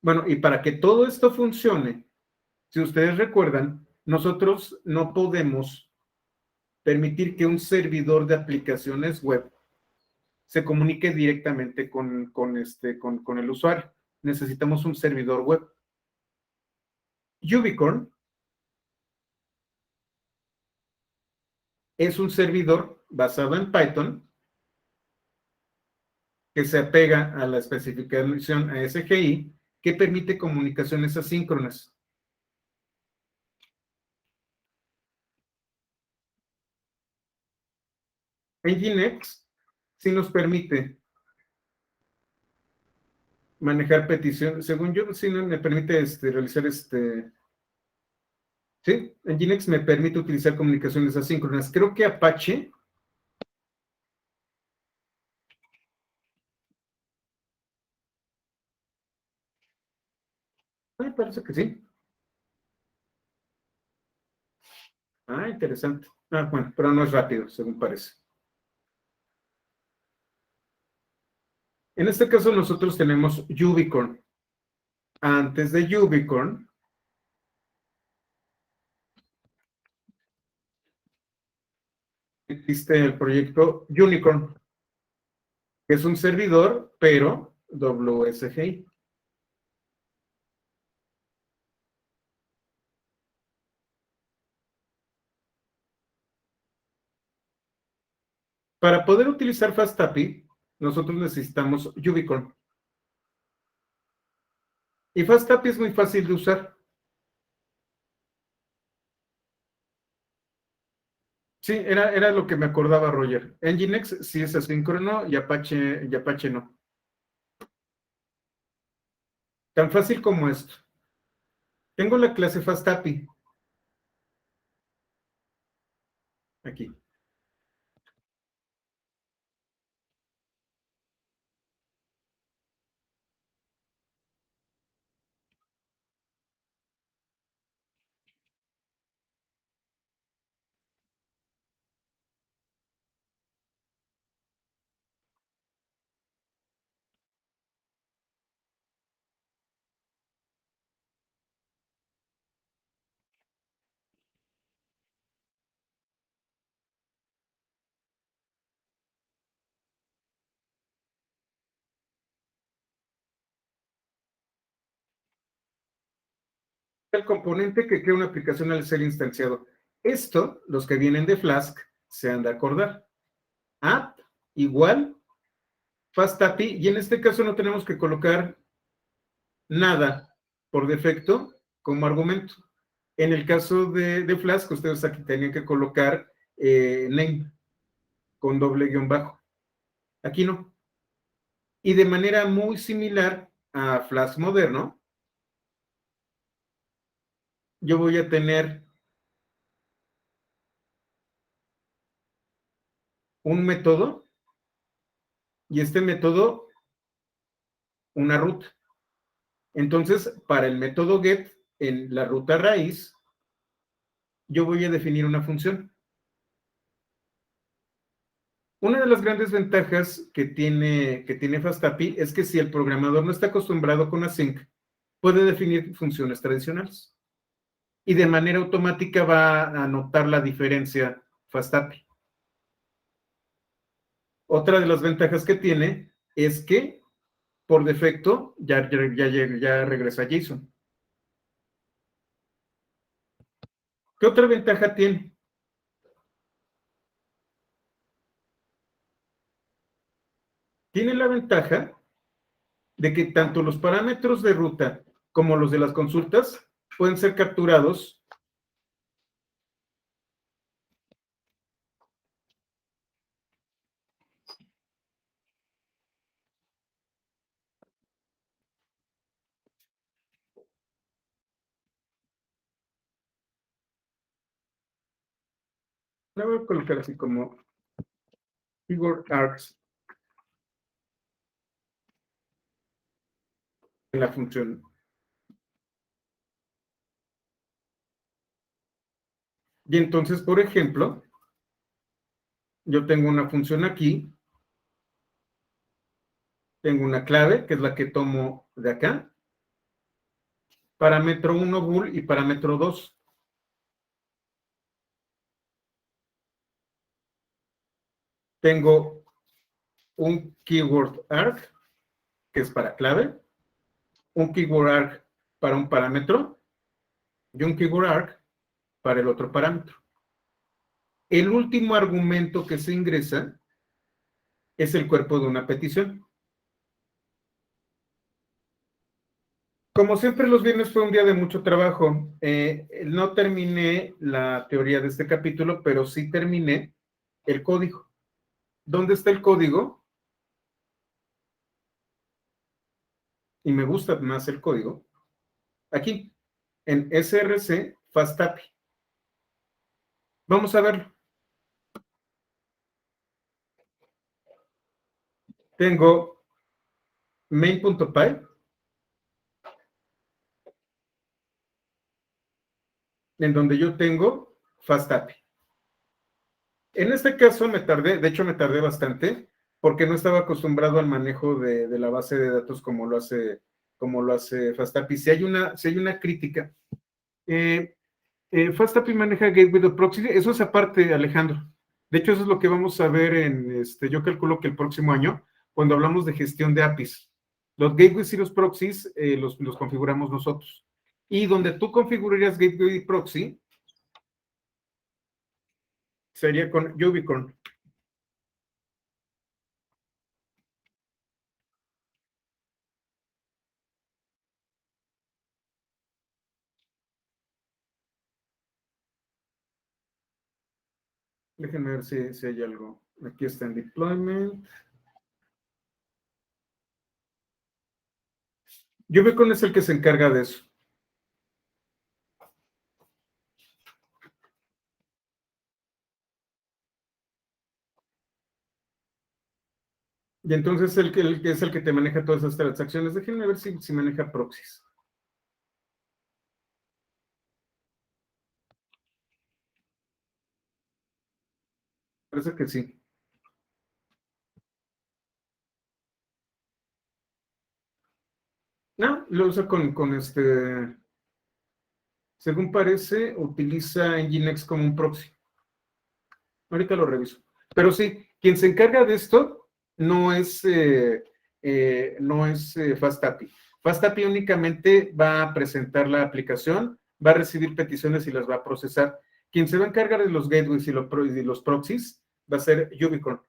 Bueno, y para que todo esto funcione, si ustedes recuerdan, nosotros no podemos permitir que un servidor de aplicaciones web se comunique directamente con el usuario. Necesitamos un servidor web. Ubicorn es un servidor basado en Python que se apega a la especificación ASGI que permite comunicaciones asíncronas. Nginx sí nos permite manejar peticiones. Según yo, sí me permite realizar Sí, Nginx me permite utilizar comunicaciones asíncronas. Creo que Apache. Me parece que sí. Ah, interesante. Ah, bueno, pero no es rápido, según parece. En este caso, nosotros tenemos Ubicorn. Antes de Ubicorn, existe el proyecto Unicorn, que es un servidor, pero WSGI. Para poder utilizar FastAPI, nosotros necesitamos Ubicorn. Y FastAPI es muy fácil de usar. Sí, era lo que me acordaba, Roger. Nginx sí es asíncrono y Apache no. Tan fácil como esto. Tengo la clase FastAPI. Aquí. El componente que crea una aplicación al ser instanciado. Esto, los que vienen de Flask, se han de acordar. App igual FastAPI, y en este caso no tenemos que colocar nada por defecto como argumento. En el caso de Flask, ustedes aquí tenían que colocar name con doble guión bajo. Aquí no. Y de manera muy similar a Flask moderno, yo voy a tener un método y este método una ruta. Entonces, para el método get, en la ruta raíz, yo voy a definir una función. Una de las grandes ventajas que tiene FastAPI es que si el programador no está acostumbrado con async, puede definir funciones tradicionales. Y de manera automática va a notar la diferencia FastAPI. Otra de las ventajas que tiene es que por defecto ya regresa JSON. ¿Qué otra ventaja tiene? Tiene la ventaja de que tanto los parámetros de ruta como los de las consultas pueden ser capturados La voy a colocar así como keyword args en la función. Y entonces, por ejemplo, yo tengo una función aquí, tengo una clave, que es la que tomo de acá, parámetro 1 bool y parámetro 2. Tengo un keyword arg, que es para clave, un keyword arg para un parámetro y un keyword arg para el otro parámetro. El último argumento que se ingresa es el cuerpo de una petición. Como siempre, los viernes fue un día de mucho trabajo. No terminé la teoría de este capítulo, pero sí terminé el código. ¿Dónde está el código? Y me gusta más el código. Aquí, en src FastAPI. Vamos a verlo. Tengo main.py, en donde yo tengo FastAPI. En este caso me tardé, de hecho me tardé bastante, porque no estaba acostumbrado al manejo de la base de datos como lo hace FastAPI. Si hay una crítica, FastAPI maneja Gateway to Proxy, eso es aparte, Alejandro. De hecho, eso es lo que vamos a ver yo calculo que el próximo año, cuando hablamos de gestión de APIs. Los gateways y los proxies los configuramos nosotros. Y donde tú configurarías Gateway y Proxy, sería con Ubicorn. Déjenme ver si hay algo. Aquí está en deployment. Ubicorn es el que se encarga de eso. Y entonces el que es el que te maneja todas esas transacciones. Déjenme ver si maneja proxies. Parece que sí. No, lo usa según parece, utiliza Nginx como un proxy. Ahorita lo reviso. Pero sí, quien se encarga de esto no es FastAPI. FastAPI únicamente va a presentar la aplicación, va a recibir peticiones y las va a procesar. Quien se va a encargar de los gateways y los proxies va a ser Ubicorn.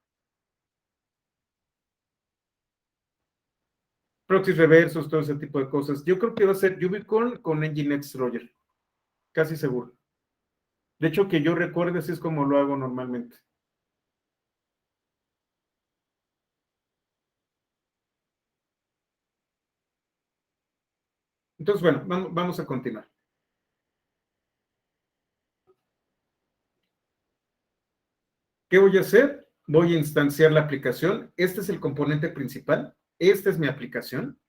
Proxies reversos, todo ese tipo de cosas. Yo creo que va a ser Ubicorn con Nginx, Roger. Casi seguro. De hecho, que yo recuerde, así es como lo hago normalmente. Entonces, bueno, vamos a continuar. ¿Qué voy a hacer? Voy a instanciar la aplicación. Este es el componente principal. Esta es mi aplicación.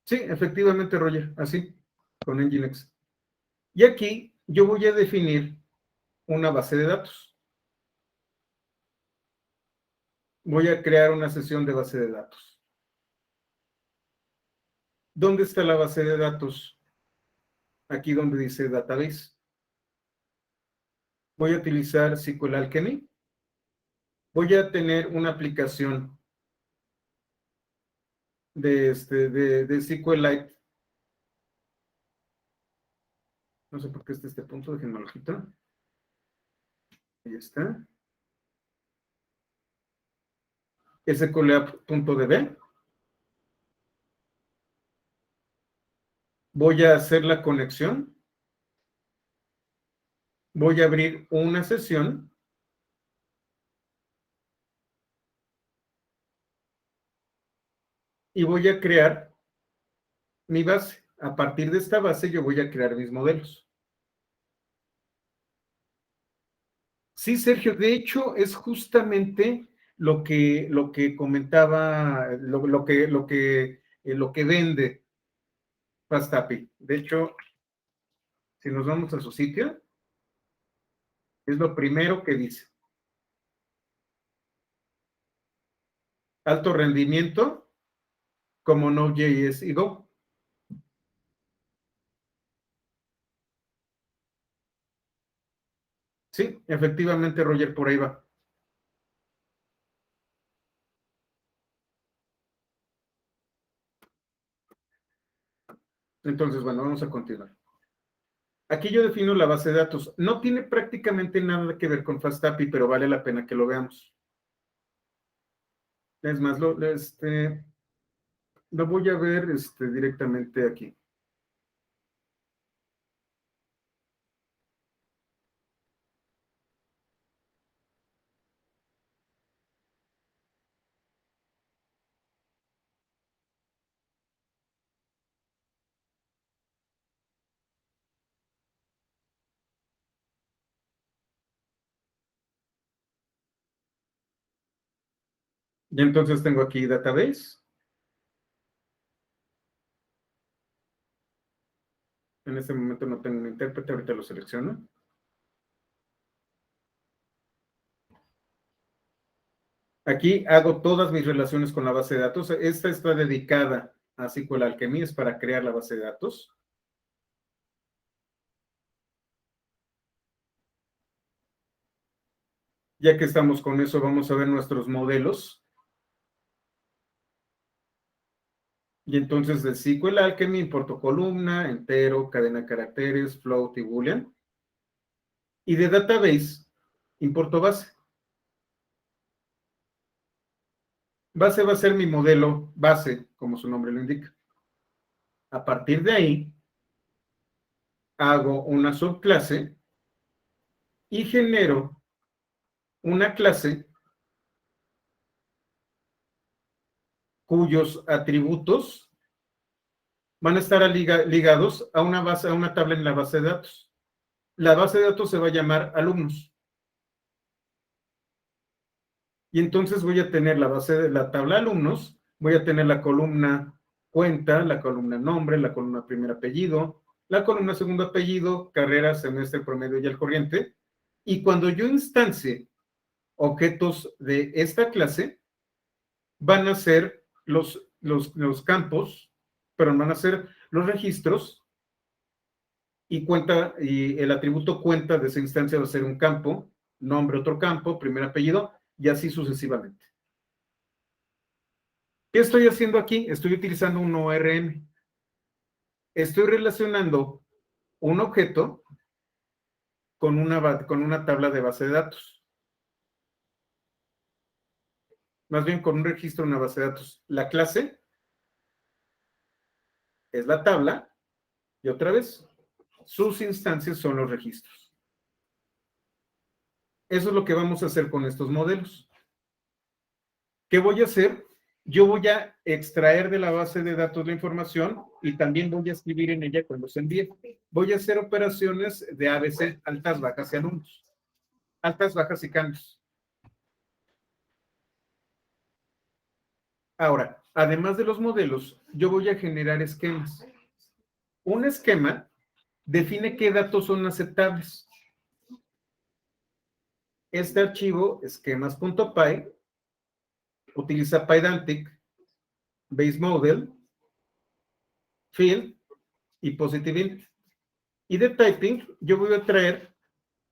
Sí, efectivamente, Roger, así, con Nginx. Y aquí yo voy a definir una base de datos. Voy a crear una sesión de base de datos. ¿Dónde está la base de datos? Aquí donde dice Database. Voy a utilizar SQL Alchemy. Voy a tener una aplicación de SQLite. No sé por qué está este punto, déjenme lo quito. Ahí está. SQLapp.db. Voy a hacer la conexión. Voy a abrir una sesión. Y voy a crear mi base. A partir de esta base yo voy a crear mis modelos. Sí, Sergio, de hecho es justamente lo que comentaba, lo que vende Fastapi. De hecho, si nos vamos a su sitio, es lo primero que dice. Alto rendimiento como Node.js y Go. Sí, efectivamente, Roger, por ahí va. Entonces, bueno, vamos a continuar. Aquí yo defino la base de datos. No tiene prácticamente nada que ver con FastAPI, pero vale la pena que lo veamos. Es más, lo voy a ver directamente aquí. Y entonces tengo aquí database. En este momento no tengo un intérprete, ahorita lo selecciono. Aquí hago todas mis relaciones con la base de datos. Esta está dedicada a SQL Alchemy, es para crear la base de datos. Ya que estamos con eso, vamos a ver nuestros modelos. Y entonces de SQL Alchemy importo columna, entero, cadena de caracteres, float y boolean. Y de database importo base. Base va a ser mi modelo base, como su nombre lo indica. A partir de ahí, hago una subclase y genero una clase cuyos atributos van a estar ligados a una base, a una tabla en la base de datos. La base de datos se va a llamar alumnos. Y entonces voy a tener la base de la tabla alumnos, voy a tener la columna cuenta, la columna nombre, la columna primer apellido, la columna segundo apellido, carrera, semestre, promedio y al corriente. Y cuando yo instancie objetos de esta clase, van a ser los campos, pero van a ser los registros y cuenta, y el atributo cuenta de esa instancia va a ser un campo, nombre otro campo, primer apellido, y así sucesivamente. ¿Qué estoy haciendo aquí? Estoy utilizando un ORM. Estoy relacionando un objeto con una tabla de base de datos. Más bien con un registro en una base de datos. La clase es la tabla y otra vez, sus instancias son los registros. Eso es lo que vamos a hacer con estos modelos. ¿Qué voy a hacer? Yo voy a extraer de la base de datos la información y también voy a escribir en ella cuando se envíe. Voy a hacer operaciones de ABC, altas, bajas y alumnos. Altas, bajas y cambios. Ahora, además de los modelos, yo voy a generar esquemas. Un esquema define qué datos son aceptables. Este archivo, esquemas.py, utiliza Pydantic, Base Model, Field y Positive Int. Y de typing, yo voy a traer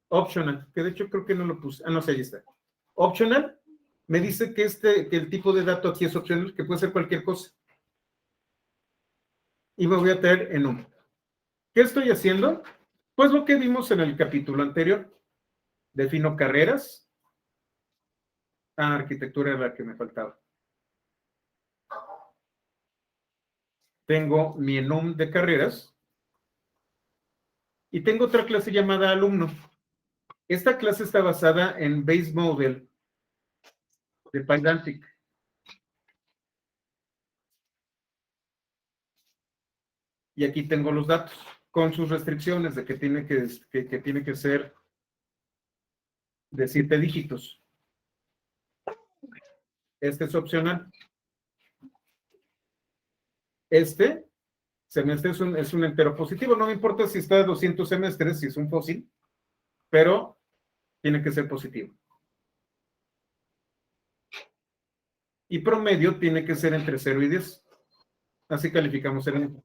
optional, que de hecho creo que no lo puse. Ah, no sé, ahí está. Optional me dice que el tipo de dato aquí es optional, que puede ser cualquier cosa. Y me voy a traer en un. ¿Qué estoy haciendo? Pues lo que vimos en el capítulo anterior. Defino carreras. Arquitectura era la que me faltaba. Tengo mi enum de carreras. Y tengo otra clase llamada alumno. Esta clase está basada en Base Model de Pydantic. Y aquí tengo los datos con sus restricciones de que tiene que ser de 7 dígitos. Este es opcional. Este semestre es un entero positivo. No me importa si está a 200 semestres, si es un fósil, pero tiene que ser positivo. Y promedio tiene que ser entre 0 y 10. Así calificamos el ejemplo.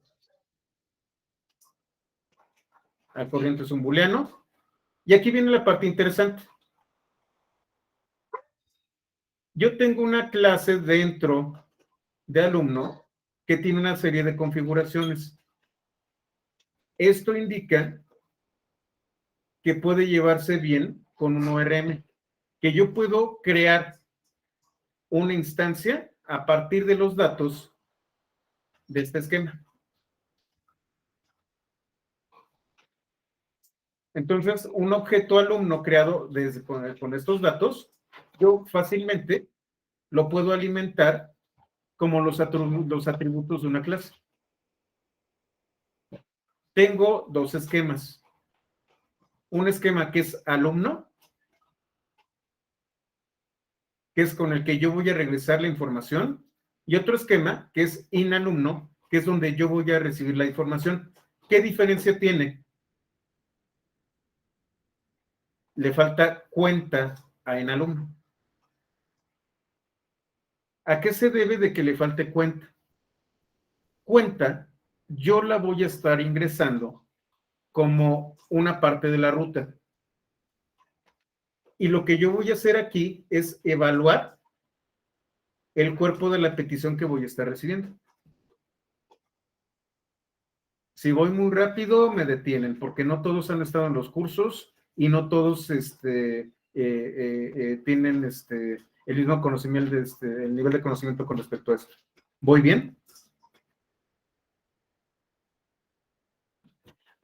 Al corriente es un booleano. Y aquí viene la parte interesante. Yo tengo una clase dentro de alumno que tiene una serie de configuraciones. Esto indica que puede llevarse bien con un ORM, que yo puedo crear una instancia a partir de los datos de este esquema. Entonces, un objeto alumno creado con estos datos, yo fácilmente lo puedo alimentar como los atributos de una clase. Tengo dos esquemas. Un esquema que es alumno, que es con el que yo voy a regresar la información, y otro esquema que es inalumno, que es donde yo voy a recibir la información. ¿Qué diferencia tiene? Le falta cuenta a inalumno. ¿A qué se debe de que le falte cuenta? Cuenta, yo la voy a estar ingresando como una parte de la ruta. Y lo que yo voy a hacer aquí es evaluar el cuerpo de la petición que voy a estar recibiendo. Si voy muy rápido, me detienen, porque no todos han estado en los cursos y no todos tienen el mismo conocimiento, el nivel de conocimiento con respecto a esto. ¿Voy bien?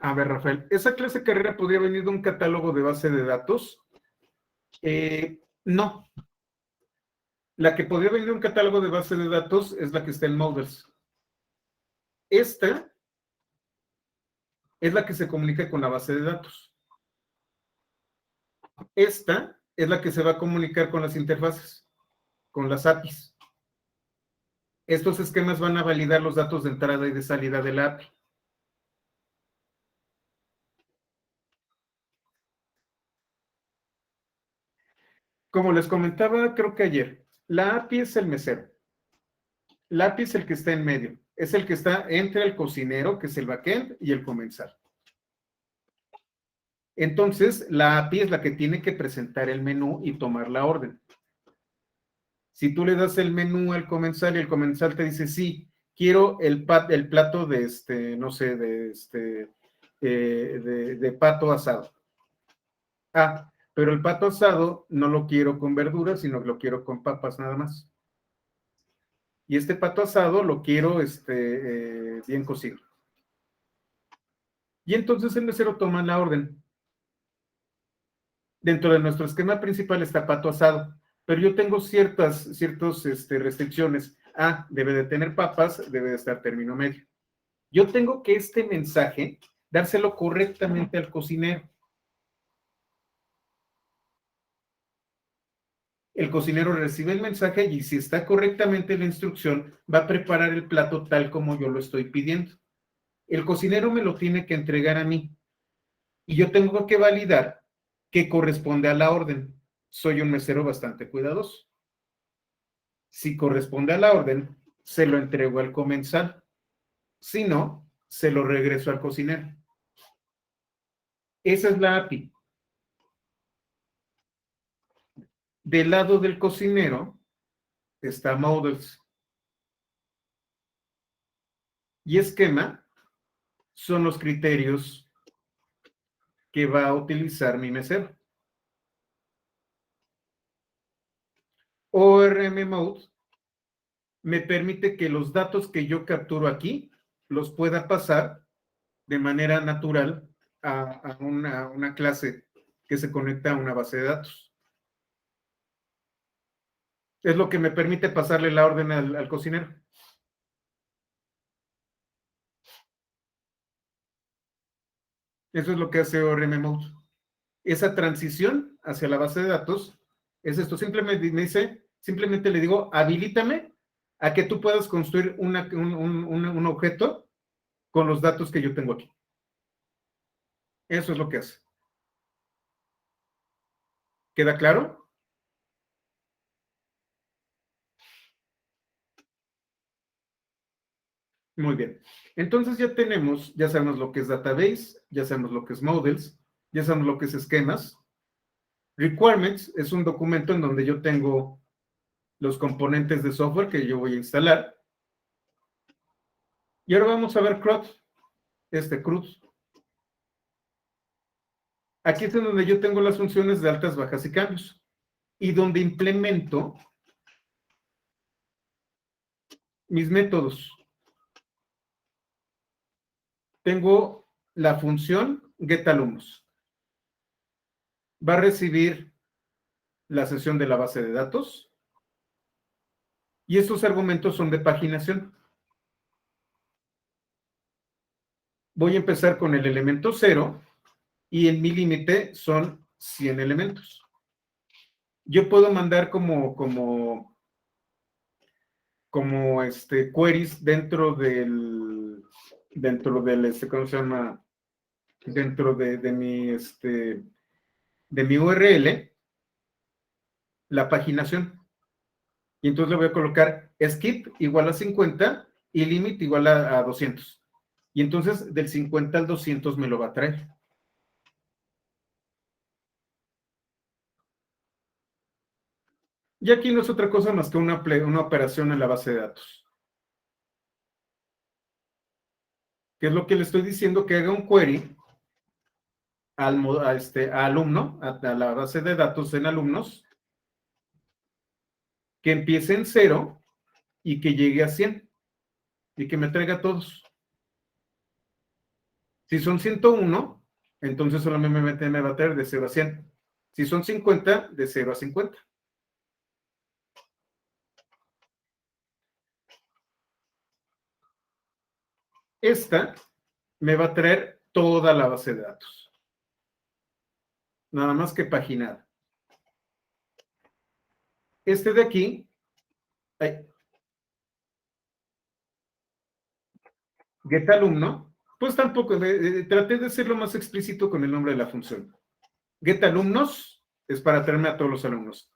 A ver, Rafael, ¿esa clase de carrera podría venir de un catálogo de base de datos? No. La que podría venir de un catálogo de base de datos es la que está en Models. Esta es la que se comunica con la base de datos. Esta es la que se va a comunicar con las interfaces, con las APIs. Estos esquemas van a validar los datos de entrada y de salida de la API. Como les comentaba, creo que ayer, la API es el mesero. La API es el que está en medio. Es el que está entre el cocinero, que es el backend, y el comensal. Entonces, la API es la que tiene que presentar el menú y tomar la orden. Si tú le das el menú al comensal y el comensal te dice, sí, quiero el plato de no sé, de pato asado. Ah, pero el pato asado no lo quiero con verduras, sino que lo quiero con papas nada más. Y este pato asado lo quiero bien cocido. Y entonces el mesero toma la orden. Dentro de nuestro esquema principal está pato asado, pero yo tengo ciertas restricciones. Ah, debe de tener papas, debe de estar término medio. Yo tengo que este mensaje dárselo correctamente al cocinero. El cocinero recibe el mensaje y si está correctamente la instrucción, va a preparar el plato tal como yo lo estoy pidiendo. El cocinero me lo tiene que entregar a mí y yo tengo que validar que corresponde a la orden. Soy un mesero bastante cuidadoso. Si corresponde a la orden, se lo entrego al comensal. Si no, se lo regreso al cocinero. Esa es la API. Del lado del cocinero está Models. Y esquema son los criterios que va a utilizar mi mesero. ORM Mode me permite que los datos que yo capturo aquí los pueda pasar de manera natural a una clase que se conecta a una base de datos. Es lo que me permite pasarle la orden al cocinero. Eso es lo que hace ORM Mode. esa transición hacia la base de datos es esto. Simplemente le digo, habilítame a que tú puedas construir un objeto con los datos que yo tengo aquí. Eso es lo que hace. ¿Queda claro? Muy bien. Entonces ya sabemos lo que es database, ya sabemos lo que es models, ya sabemos lo que es esquemas. Requirements es un documento en donde yo tengo los componentes de software que yo voy a instalar. Y ahora vamos a ver CRUD, CRUD. Aquí es en donde yo tengo las funciones de altas, bajas y cambios. Y donde implemento mis métodos. Tengo la función getAlumnos. Va a recibir la sesión de la base de datos. Y estos argumentos son de paginación. Voy a empezar con el elemento 0 y en mi límite son 100 elementos. Yo puedo mandar como queries dentro del ¿cómo se llama? Dentro de mi URL, la paginación. Y entonces le voy a colocar skip igual a 50 y limit igual a 200. Y entonces del 50 al 200 me lo va a traer. Y aquí no es otra cosa más que una operación en la base de datos. Que es lo que le estoy diciendo, que haga un query a alumno, a la base de datos en alumnos, que empiece en 0 y que llegue a 100 y que me traiga todos. Si son 101, entonces solamente me va a traer de 0 a 100. Si son 50, de 0 a 50. Esta me va a traer toda la base de datos. Nada más que paginada. Este de aquí, getAlumno, pues tampoco, traté de ser lo más explícito con el nombre de la función. GetAlumnos es para traerme a todos los alumnos.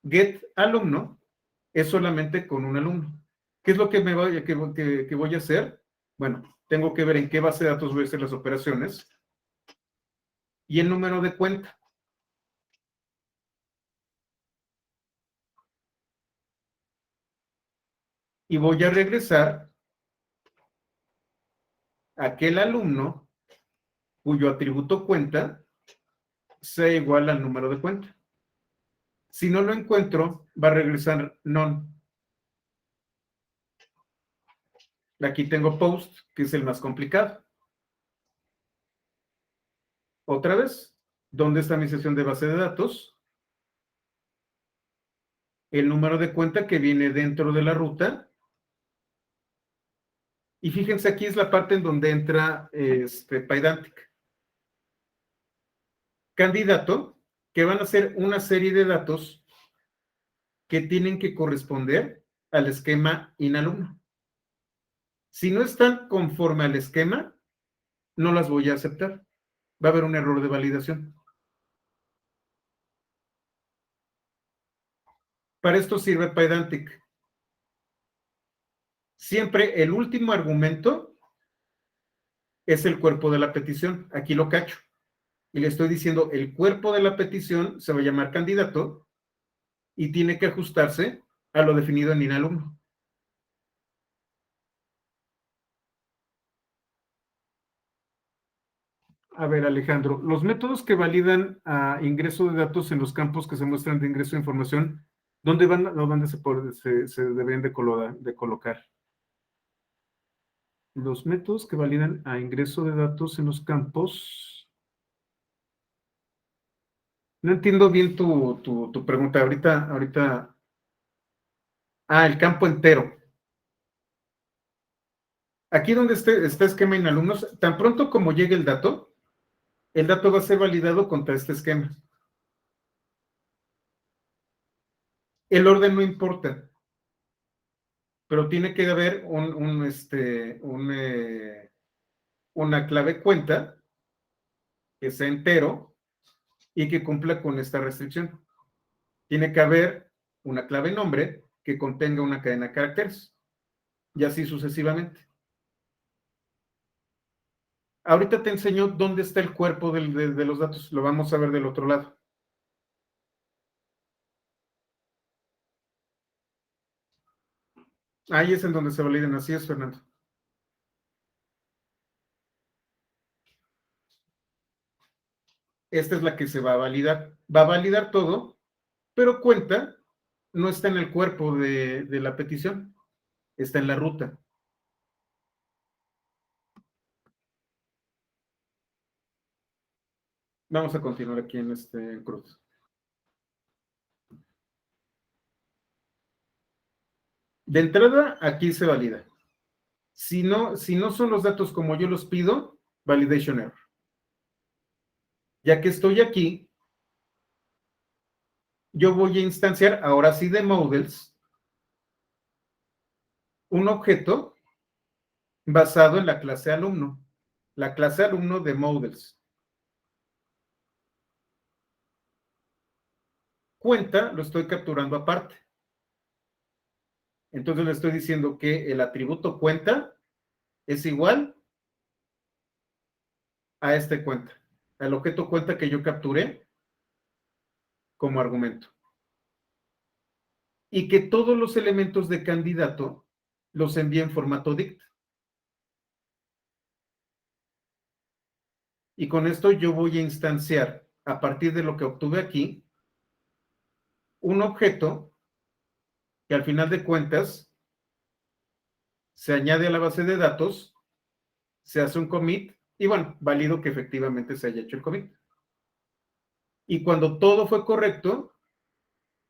GetAlumno es solamente con un alumno. ¿Qué es lo que voy a hacer? Bueno, tengo que ver en qué base de datos voy a hacer las operaciones y el número de cuenta. Y voy a regresar a aquel alumno cuyo atributo cuenta sea igual al número de cuenta. Si no lo encuentro, va a regresar none. Aquí tengo post, que es el más complicado. Otra vez, ¿dónde está mi sesión de base de datos? El número de cuenta que viene dentro de la ruta. Y fíjense, aquí es la parte en donde entra Pydantic. Candidato, que van a ser una serie de datos que tienen que corresponder al esquema inalumno. Si no están conforme al esquema, no las voy a aceptar. Va a haber un error de validación. Para esto sirve Pydantic. Siempre el último argumento es el cuerpo de la petición. Aquí lo cacho. Y le estoy diciendo, el cuerpo de la petición se va a llamar candidato y tiene que ajustarse a lo definido en inalumno. A ver, Alejandro, los métodos que validan ingreso de datos en los campos que se muestran de ingreso de información, ¿dónde van o dónde se deberían de colocar? Los métodos que validan a ingreso de datos en los campos. No entiendo bien tu pregunta. Ahorita. El campo entero. Aquí donde está esquema en alumnos, tan pronto como llegue el dato, el dato va a ser validado contra este esquema. El orden no importa, pero tiene que haber una clave cuenta que sea entero y que cumpla con esta restricción. Tiene que haber una clave nombre que contenga una cadena de caracteres, y así sucesivamente. Ahorita te enseño dónde está el cuerpo de los datos. Lo vamos a ver del otro lado. Ahí es en donde se validan. Así es, Fernando. Esta es la que se va a validar. Va a validar todo, pero cuenta no está en el cuerpo de la petición, está en la ruta. Vamos a continuar aquí en este cruz. De entrada, aquí se valida. Si no son los datos como yo los pido, validation error. Ya que estoy aquí, yo voy a instanciar, ahora sí de models, un objeto basado en la clase alumno. La clase alumno de models. Cuenta, lo estoy capturando aparte. Entonces le estoy diciendo que el atributo cuenta es igual a este cuenta, al objeto cuenta que yo capturé como argumento. Y que todos los elementos de candidato los envíe en formato dict. Y con esto yo voy a instanciar, a partir de lo que obtuve aquí, un objeto que al final de cuentas se añade a la base de datos, se hace un commit y bueno, valido que efectivamente se haya hecho el commit. Y cuando todo fue correcto,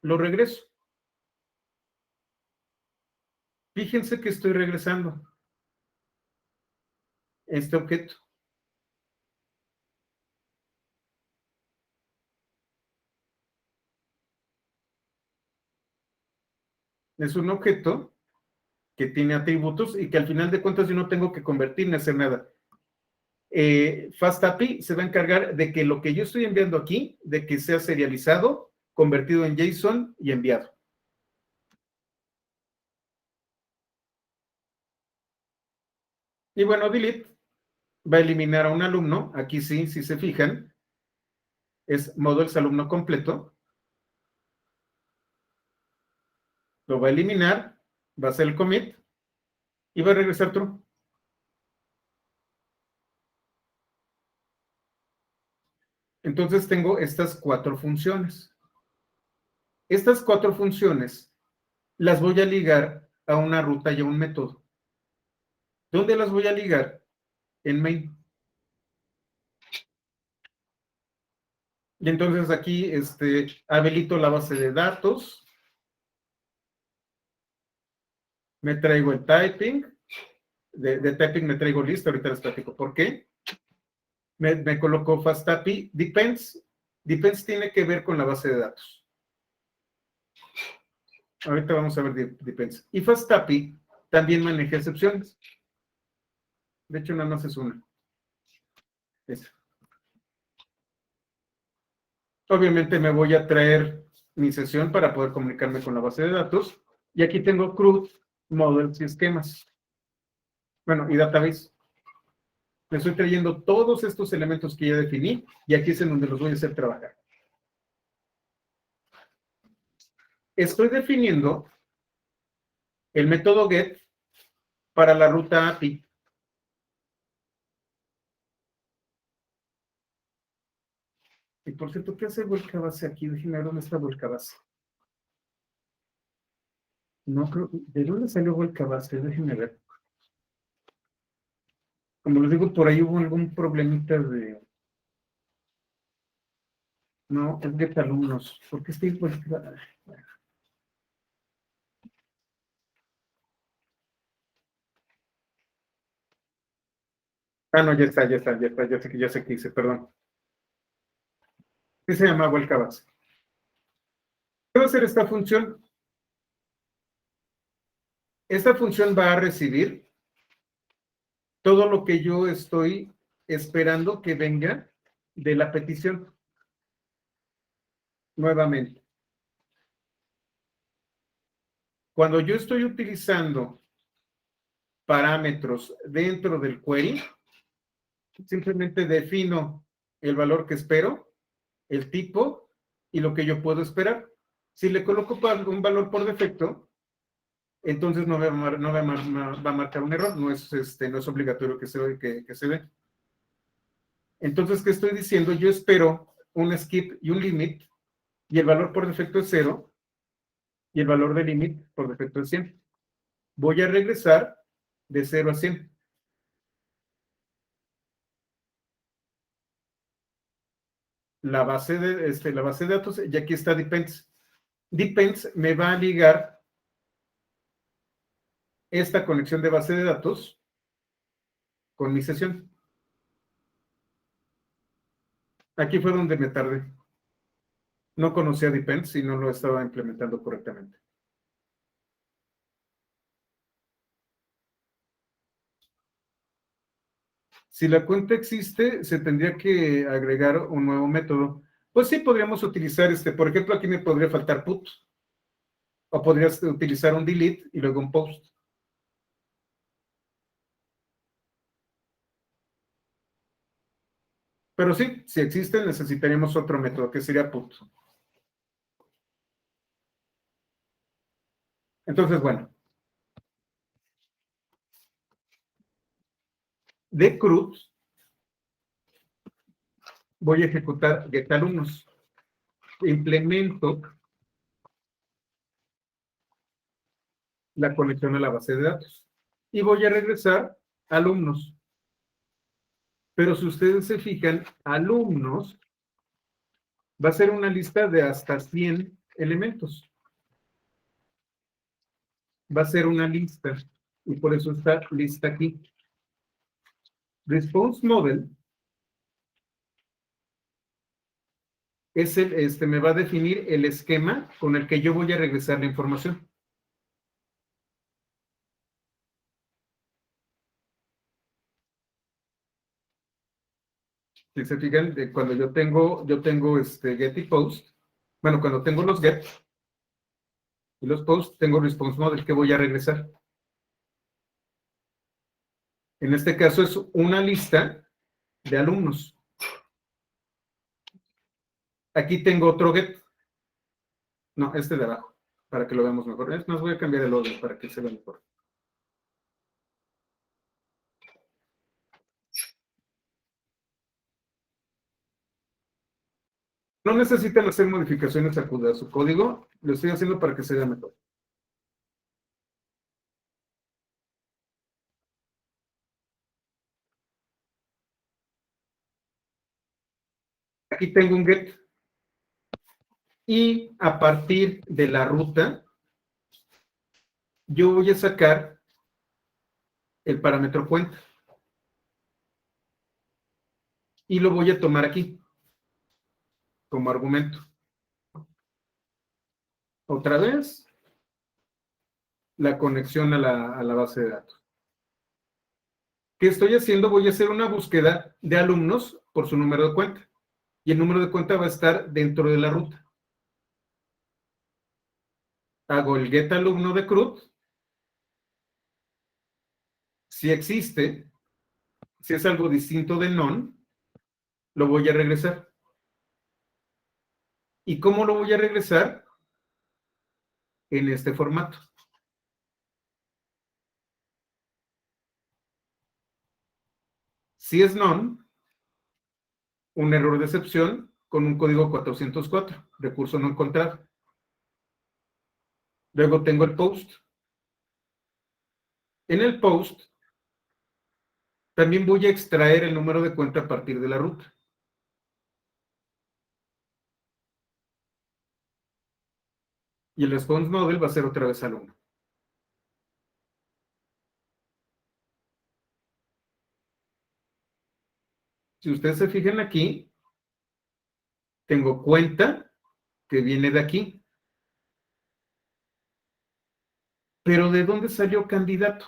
lo regreso. Fíjense que estoy regresando este objeto. Es un objeto que tiene atributos y que al final de cuentas yo no tengo que convertir ni hacer nada. FastAPI se va a encargar de que lo que yo estoy enviando aquí, de que sea serializado, convertido en JSON y enviado. Y bueno, delete va a eliminar a un alumno. Aquí sí, si se fijan, es models alumno completo. Lo va a eliminar, va a hacer el commit y va a regresar true. Entonces tengo estas 4 funciones. Estas 4 funciones las voy a ligar a una ruta y a un método. ¿Dónde las voy a ligar? En main. Y entonces aquí habilito la base de datos, me traigo el typing, de typing me traigo listo, ahorita les platico por qué. Me coloco FastAPI, depends tiene que ver con la base de datos. Ahorita vamos a ver depends. Y FastAPI también maneja excepciones. De hecho, nada más es una. Esa. Obviamente me voy a traer mi sesión para poder comunicarme con la base de datos. Y aquí tengo CRUD, models y esquemas. Bueno, y database. Me estoy trayendo todos estos elementos que ya definí y aquí es en donde los voy a hacer trabajar. Estoy definiendo el método get para la ruta API. Y por cierto, ¿qué hace vuelcabase aquí? Déjenme ver dónde está vuelcabase. No creo, ¿de dónde salió vuelcabase? Déjenme ver. Como les digo, por ahí hubo algún problemita de... No, es get alumnos. ¿Por qué estoy vuelcabase? Ah, no, ya está, ya sé qué hice, perdón. que se llama vuelta base. ¿Qué va a hacer esta función? Esta función va a recibir todo lo que yo estoy esperando que venga de la petición. Nuevamente, cuando yo estoy utilizando parámetros dentro del query, simplemente defino el valor que espero, el tipo y lo que yo puedo esperar. Si le coloco un valor por defecto, entonces no va a marcar un error, no es obligatorio que se dé. Entonces, ¿qué estoy diciendo? Yo espero un skip y un limit, y el valor por defecto es 0, y el valor de limit por defecto es 100. Voy a regresar de 0 a 100. La base de datos, y aquí está depends. Depends me va a ligar esta conexión de base de datos con mi sesión. Aquí fue donde me tardé. No conocía depends y no lo estaba implementando correctamente. Si la cuenta existe, se tendría que agregar un nuevo método. Pues sí, podríamos utilizar por ejemplo, aquí me podría faltar put, o podrías utilizar un delete y luego un post. Pero sí, si existe, necesitaríamos otro método, que sería put. Entonces, bueno, de CRUD voy a ejecutar getAlumnos. Implemento la conexión a la base de datos. Y voy a regresar alumnos. Pero si ustedes se fijan, alumnos va a ser una lista de hasta 100 elementos. Va a ser una lista. Y por eso está lista aquí. Response Model es me va a definir el esquema con el que yo voy a regresar la información. Si se fijan, cuando yo tengo get y post, bueno, cuando tengo los get y los post, tengo response model que voy a regresar. En este caso es una lista de alumnos. Aquí tengo otro get. No, este de abajo, para que lo veamos mejor. Es más, voy a cambiar el orden para que se vea mejor. No necesitan hacer modificaciones a su código, lo estoy haciendo para que se vea mejor. Aquí tengo un get. Y a partir de la ruta, yo voy a sacar el parámetro cuenta. Y lo voy a tomar aquí, como argumento. Otra vez, la conexión a la base de datos. ¿Qué estoy haciendo? Voy a hacer una búsqueda de alumnos por su número de cuenta. Y el número de cuenta va a estar dentro de la ruta. Hago el get alumno de CRUD. Si existe, si es algo distinto de none, lo voy a regresar. ¿Y cómo lo voy a regresar? En este formato. Si es none, un error de excepción con un código 404, recurso no encontrado. Luego tengo el post. En el post también voy a extraer el número de cuenta a partir de la ruta. Y el response model va a ser otra vez alumno. Si ustedes se fijan aquí, Tengo cuenta, que viene de aquí. Pero ¿de dónde salió candidato?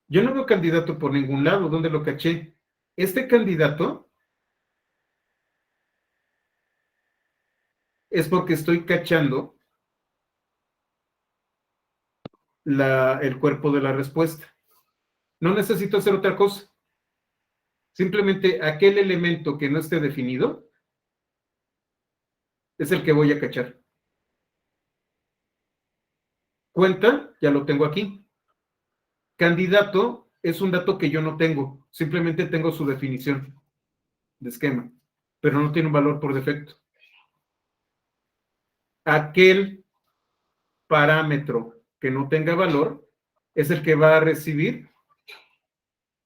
Yo no veo candidato por ningún lado. ¿Dónde lo caché? Este candidato es porque estoy cachando el cuerpo de la respuesta. No necesito hacer otra cosa. Simplemente aquel elemento que no esté definido es el que voy a cachar. Cuenta, ya lo tengo aquí. Candidato es un dato que yo no tengo. Simplemente tengo su definición de esquema, pero no tiene un valor por defecto. Aquel parámetro que no tenga valor es el que va a recibir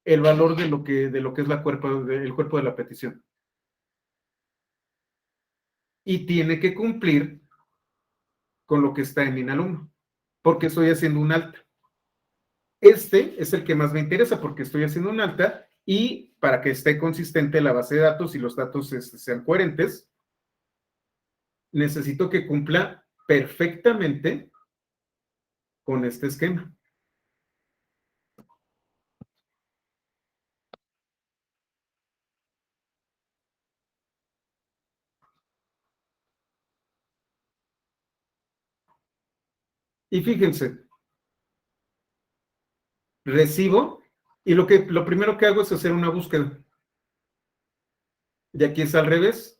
el valor de lo que es el cuerpo de la petición. Y tiene que cumplir con lo que está en INALUMNO, porque estoy haciendo un alta. Este es el que más me interesa porque estoy haciendo un alta y para que esté consistente la base de datos y los datos sean coherentes, necesito que cumpla perfectamente con este esquema. Y fíjense, recibo y lo primero que hago es hacer una búsqueda. Y aquí es al revés.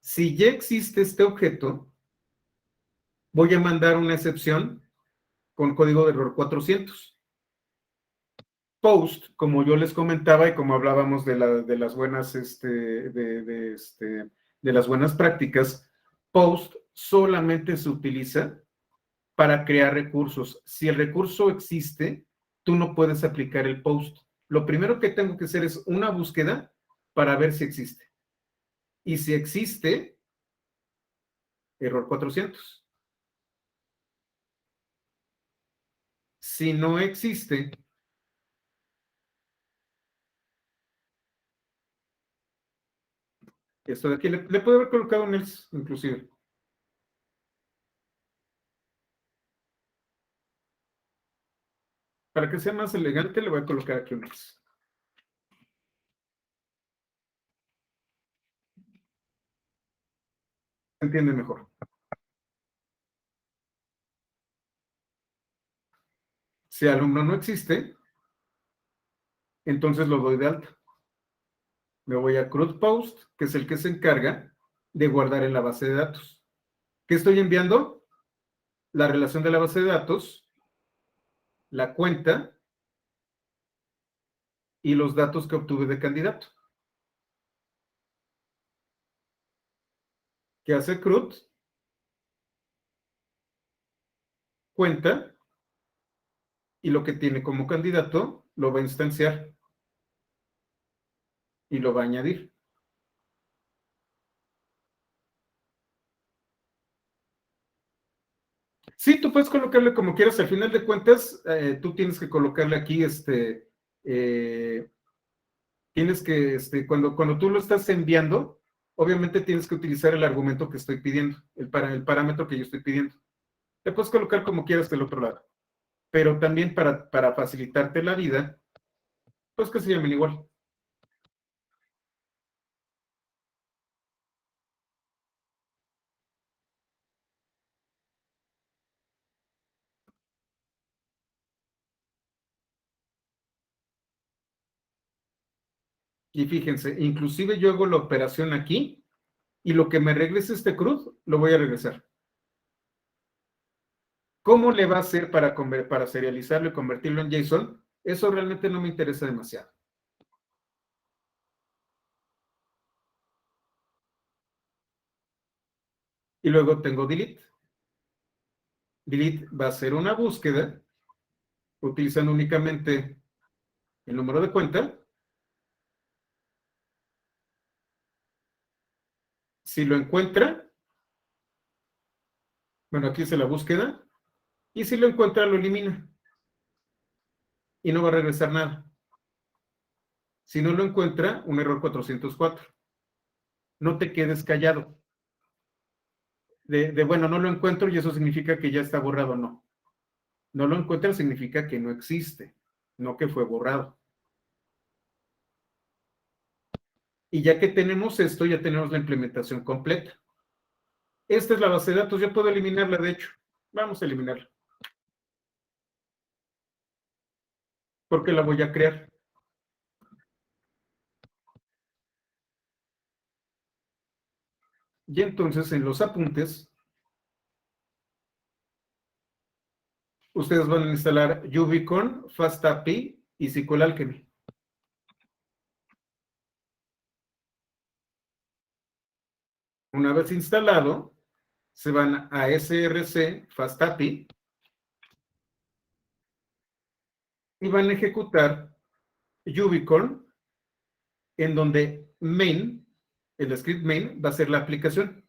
Si ya existe este objeto, voy a mandar una excepción con código de error 400. Post, como yo les comentaba y como hablábamos de las buenas, de las buenas prácticas, Post solamente se utiliza para crear recursos. Si el recurso existe, tú no puedes aplicar el Post. Lo primero que tengo que hacer es una búsqueda para ver si existe. Y si existe, error 400. Si no existe, esto de aquí, le puedo haber colocado un else, inclusive. Para que sea más elegante, le voy a colocar aquí un else. Se entiende mejor. Si alumno no existe, entonces lo doy de alta. Me voy a CRUD Post, que es el que se encarga de guardar en la base de datos. ¿Qué estoy enviando? La relación de la base de datos, la cuenta y los datos que obtuve de candidato. ¿Qué hace CRUD? Cuenta y lo que tiene como candidato lo va a instanciar y lo va a añadir. Sí, tú puedes colocarle como quieras. Al final de cuentas, tú tienes que colocarle aquí, tienes que, cuando tú lo estás enviando, obviamente tienes que utilizar el argumento que estoy pidiendo, el parámetro que yo estoy pidiendo. Te puedes colocar como quieras del otro lado, pero también para facilitarte la vida, pues que se llamen igual. Y fíjense, inclusive yo hago la operación aquí y lo que me regrese este CRUD, lo voy a regresar. ¿Cómo le va a hacer para serializarlo y convertirlo en JSON? Eso realmente no me interesa demasiado. Y luego tengo delete. Delete va a ser una búsqueda utilizando únicamente el número de cuenta. Si lo encuentra, bueno, aquí hice la búsqueda, y si lo encuentra, lo elimina. y no va a regresar nada. Si no lo encuentra, un error 404. No te quedes callado. Bueno, no lo encuentro y eso significa que ya está borrado. No. No lo encuentra significa que no existe, no que fue borrado. Y ya que tenemos esto, ya tenemos la implementación completa. Esta es la base de datos, ya puedo eliminarla, de hecho. Vamos a eliminarla. Porque la voy a crear. Y entonces en los apuntes, ustedes van a instalar Ubicorn, FastAPI y SQL Alchemy. Una vez instalado, se van a SRC, FastAPI, y van a ejecutar Ubicorn, en donde main, el script main, va a ser la aplicación.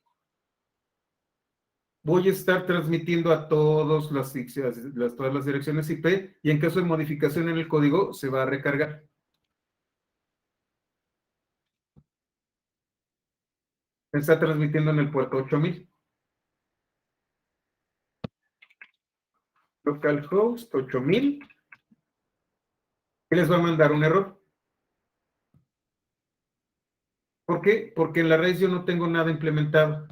Voy a estar transmitiendo a todas las direcciones IP y en caso de modificación en el código se va a recargar. Está transmitiendo en el puerto 8000. Localhost 8000. Y les va a mandar un error. ¿Por qué? Porque en la red yo no tengo nada implementado.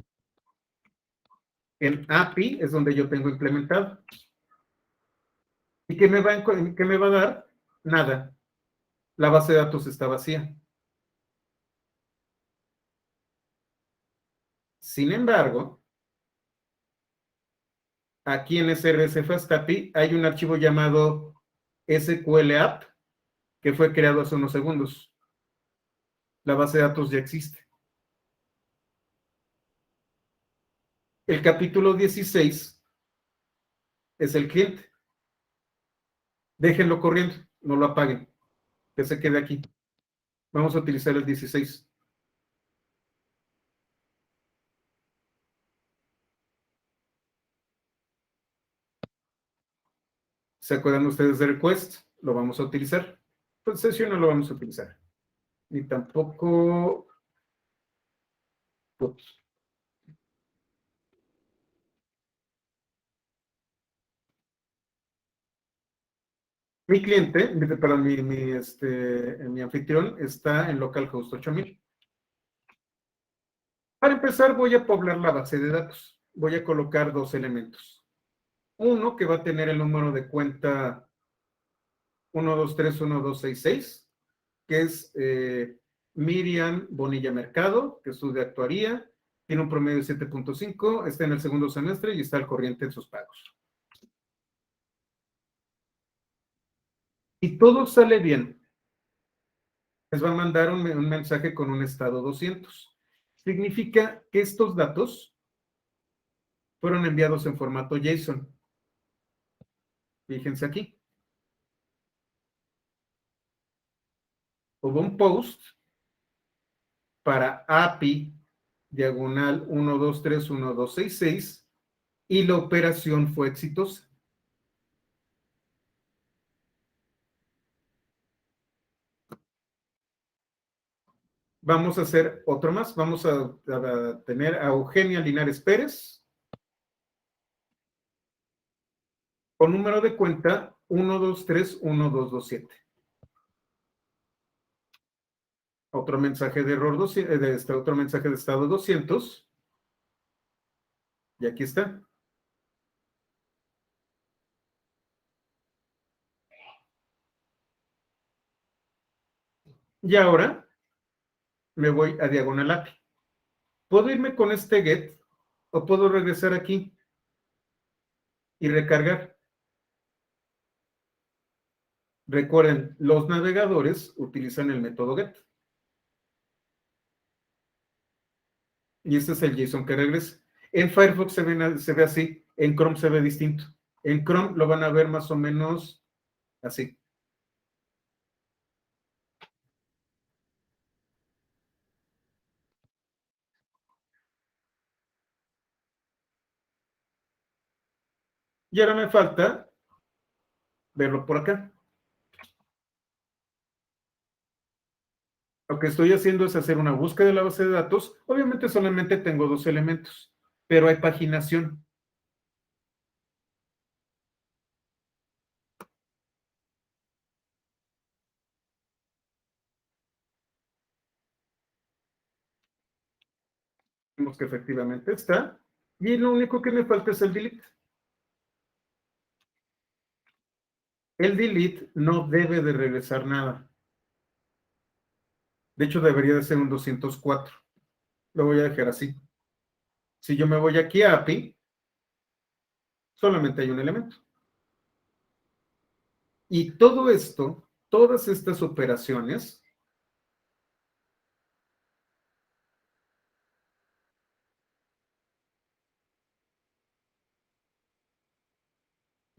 En API es donde yo tengo implementado. ¿Y qué me va a dar? Nada. La base de datos está vacía. Sin embargo, aquí en SRS Fast API hay un archivo llamado SQL App que fue creado hace unos segundos. La base de datos ya existe. El capítulo 16 es el cliente. Déjenlo corriendo, no lo apaguen, que se quede aquí. Vamos a utilizar el 16. ¿Se acuerdan ustedes de request? Lo vamos a utilizar. Pues sesión no lo vamos a utilizar. Ni tampoco. Ups. Mi cliente, perdón, mi anfitrión está en localhost 8000. Para empezar, voy a poblar la base de datos. Voy a colocar dos elementos. Uno que va a tener el número de cuenta 12312666, que es Miriam Bonilla Mercado, que estudia actuaría, tiene un promedio de 7.5, está en el segundo semestre y está al corriente en sus pagos. Y todo sale bien, les va a mandar un mensaje con un estado 200. Significa que estos datos fueron enviados en formato JSON. Fíjense aquí. Hubo un post para API diagonal 12312666 y la operación fue exitosa. Vamos a hacer otro más. Vamos a tener a Eugenia Linares Pérez con número de cuenta 1231227. Otro mensaje de error, otro mensaje de estado 200. Y aquí está. Y ahora me voy a diagonal API. Puedo irme con este get o puedo regresar aquí y recargar. Recuerden, los navegadores utilizan el método get. Y este es el JSON que regresa. En Firefox se ve así, en Chrome se ve distinto. En Chrome lo van a ver más o menos así. Y ahora me falta verlo por acá. Lo que estoy haciendo es hacer una búsqueda de la base de datos. Obviamente solamente tengo 2 elementos, pero hay paginación. Vemos que efectivamente está. Y lo único que me falta es el delete. El delete no debe de regresar nada. De hecho, debería de ser un 204. Lo voy a dejar así. Si yo me voy aquí a API, solamente hay un elemento. Y todo esto, todas estas operaciones,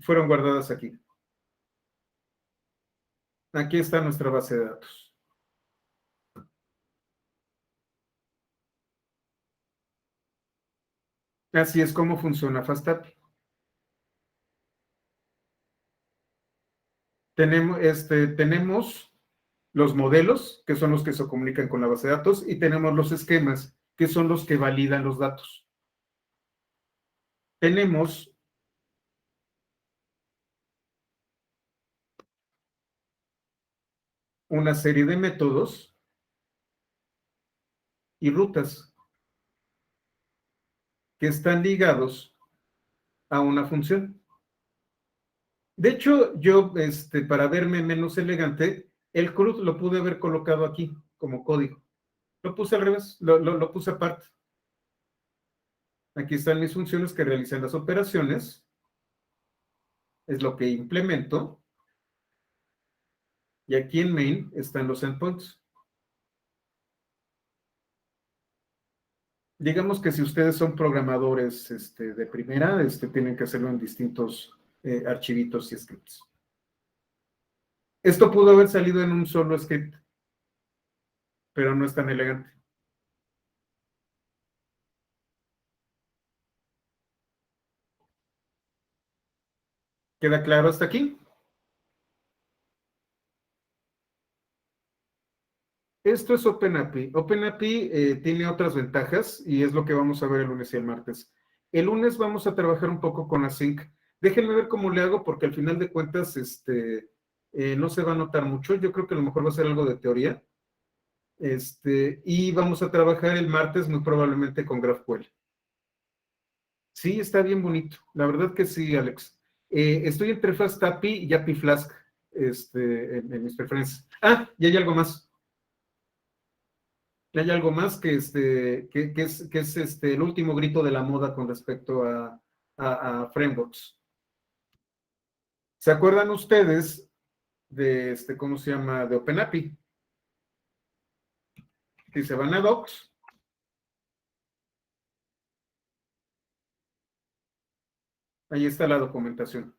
fueron guardadas aquí. Aquí está nuestra base de datos. Así es como funciona FastAPI. Tenemos los modelos, que son los que se comunican con la base de datos, y tenemos los esquemas, que son los que validan los datos. Tenemos una serie de métodos y rutas que están ligados a una función. De hecho, yo, para verme menos elegante, el CRUD lo pude haber colocado aquí como código. Lo puse al revés, lo puse aparte. Aquí están mis funciones que realizan las operaciones. Es lo que implemento. Y aquí en main están los endpoints. Digamos que si ustedes son programadores de primera, tienen que hacerlo en distintos archivitos y scripts. Esto pudo haber salido en un solo script, pero no es tan elegante. ¿Queda claro hasta aquí? Esto es OpenAPI. OpenAPI tiene otras ventajas y es lo que vamos a ver el lunes y el martes. El lunes vamos a trabajar un poco con Async. Déjenme ver cómo le hago porque al final de cuentas no se va a notar mucho. Yo creo que a lo mejor va a ser algo de teoría. Y vamos a trabajar el martes muy probablemente con GraphQL. Sí, está bien bonito. La verdad que sí, Alex. Estoy entre FastAPI y API Flask en mis preferencias. Ah, y hay algo más. Hay algo más que es el último grito de la moda con respecto a frameworks. ¿Se acuerdan ustedes de cómo se llama? De OpenAPI. Si se van a Docs, ahí está la documentación.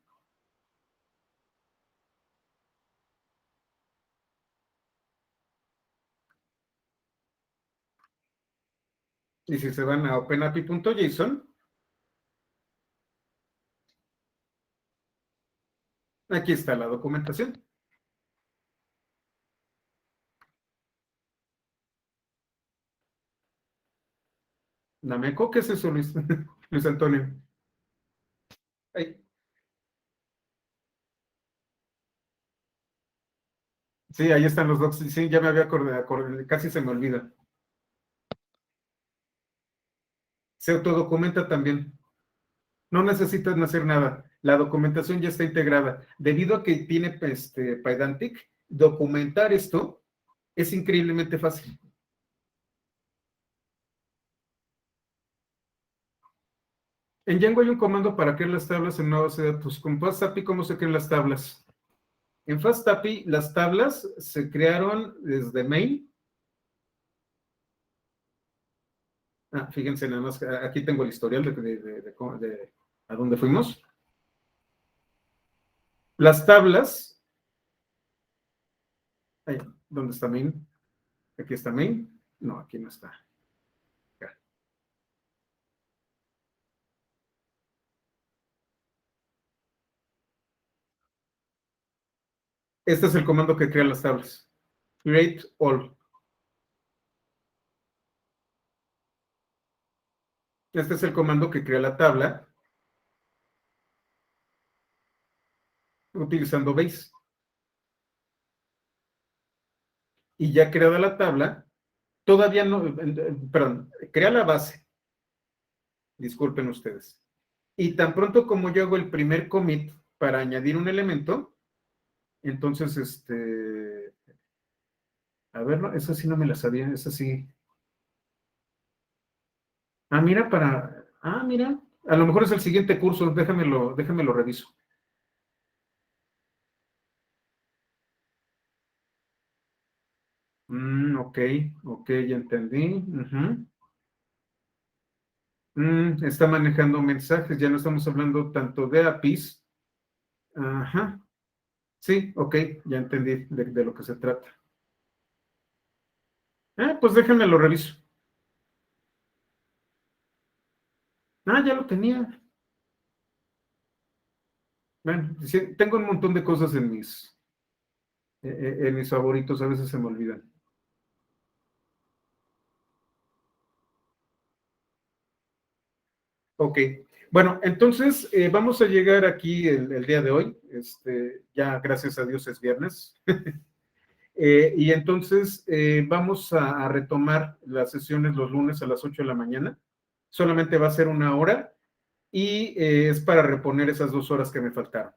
Y si se van a openapi.json, aquí está la documentación. Nameco, ¿qué es eso, Luis? Luis Antonio. Ay, sí, ahí están los docs. Sí, ya me había acordado, casi se me olvida. Se autodocumenta también. No necesitan hacer nada. La documentación ya está integrada. Debido a que tiene Pydantic, documentar esto es increíblemente fácil. En Django hay un comando para crear las tablas en una base de datos. Con FastAPI, ¿cómo se crean las tablas? En FastAPI, las tablas se crearon desde main. Fíjense nada más, aquí tengo el historial de a dónde fuimos. Las tablas, ¿dónde está main? Aquí está main. No, aquí no está. Acá. Este es el comando que crea las tablas. Create all. Este es el comando que crea la tabla utilizando base. Y ya creada la tabla, todavía no, perdón, crea la base, disculpen ustedes. Y tan pronto como yo hago el primer commit para añadir un elemento, entonces, a ver, no, esa sí no me la sabía, esa sí. Mira, a lo mejor es el siguiente curso, déjamelo reviso. Ok, ok, ya entendí. Está manejando mensajes, ya no estamos hablando tanto de APIs. Ajá, sí, ok, ya entendí de lo que se trata. Pues déjenme lo reviso. Ya lo tenía. Bueno, sí, tengo un montón de cosas en mis favoritos, a veces se me olvidan. Ok, bueno, entonces vamos a llegar aquí el día de hoy. Ya gracias a Dios es viernes. Y entonces vamos a retomar las sesiones los lunes a las 8 de la mañana. Solamente va a ser una hora y es para reponer esas 2 horas que me faltaron.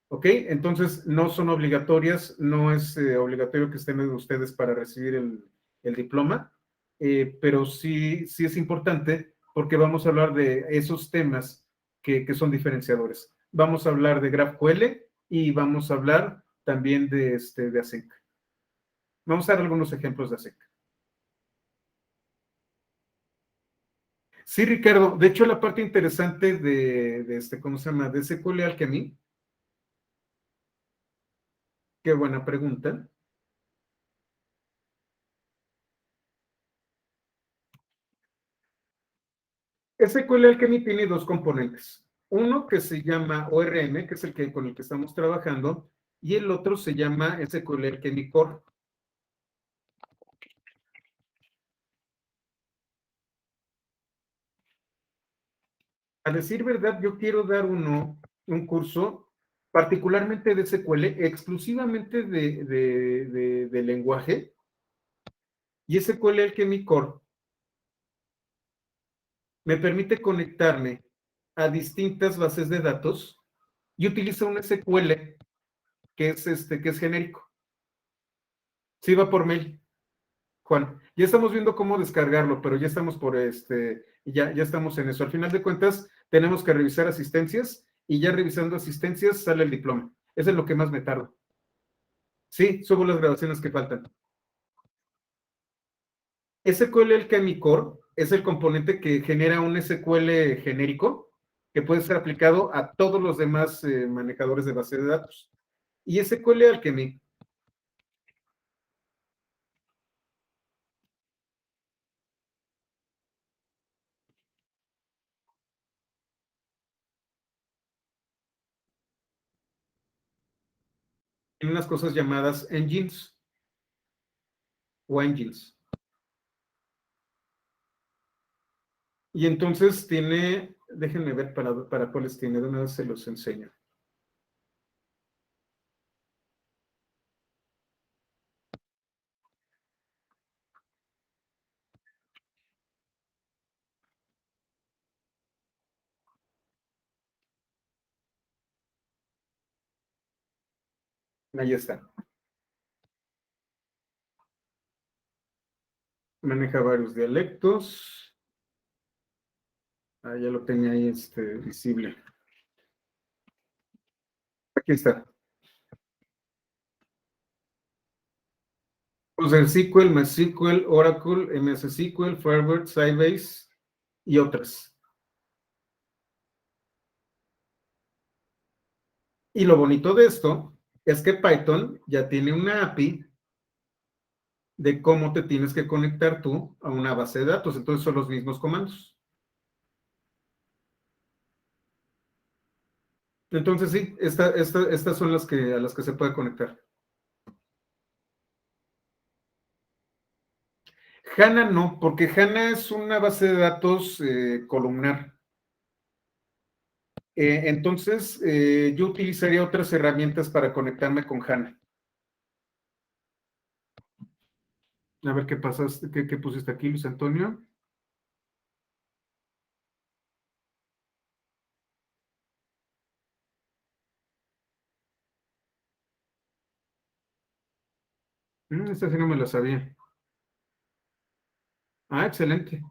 ¿Ok? Entonces no son obligatorias, no es obligatorio que estén ustedes para recibir el diploma, pero sí es importante porque vamos a hablar de esos temas que son diferenciadores. Vamos a hablar de GraphQL y vamos a hablar también de Async. Vamos a dar algunos ejemplos de Async. Sí, Ricardo, de hecho la parte interesante ¿cómo se llama? De SQL Alchemy, qué buena pregunta. SQL Alchemy tiene dos componentes. Uno que se llama ORM, que es con el que estamos trabajando, y el otro se llama SQL Alchemy Core. A decir verdad, yo quiero dar un curso particularmente de SQL, exclusivamente de lenguaje, y SQL Alchemy Core me permite conectarme a distintas bases de datos y utiliza un SQL que es genérico. Sí, va por mail. Juan, ya estamos viendo cómo descargarlo, pero ya estamos ya estamos en eso. Al final de cuentas, tenemos que revisar asistencias y ya revisando asistencias sale el diploma. Eso es lo que más me tarda. Sí, subo las grabaciones que faltan. SQL Alchemy Core es el componente que genera un SQL genérico que puede ser aplicado a todos los demás manejadores de base de datos. Y SQL Alchemy tiene unas cosas llamadas engines o engines. Y entonces déjenme ver para cuáles tiene, de una vez se los enseño. Ahí está. Maneja varios dialectos. Ya lo tenía ahí visible. Aquí está. Pues el SQL, MySQL, Oracle, MS SQL, Firebird, Sybase y otras. Y lo bonito de esto es que Python ya tiene una API de cómo te tienes que conectar tú a una base de datos. Entonces son los mismos comandos. Entonces sí, estas son a las que se puede conectar. HANA no, porque HANA es una base de datos columnar. Entonces, yo utilizaría otras herramientas para conectarme con HANA. A ver qué pasaste, qué pusiste aquí, Luis Antonio. Esta sí no me la sabía. Ah, excelente.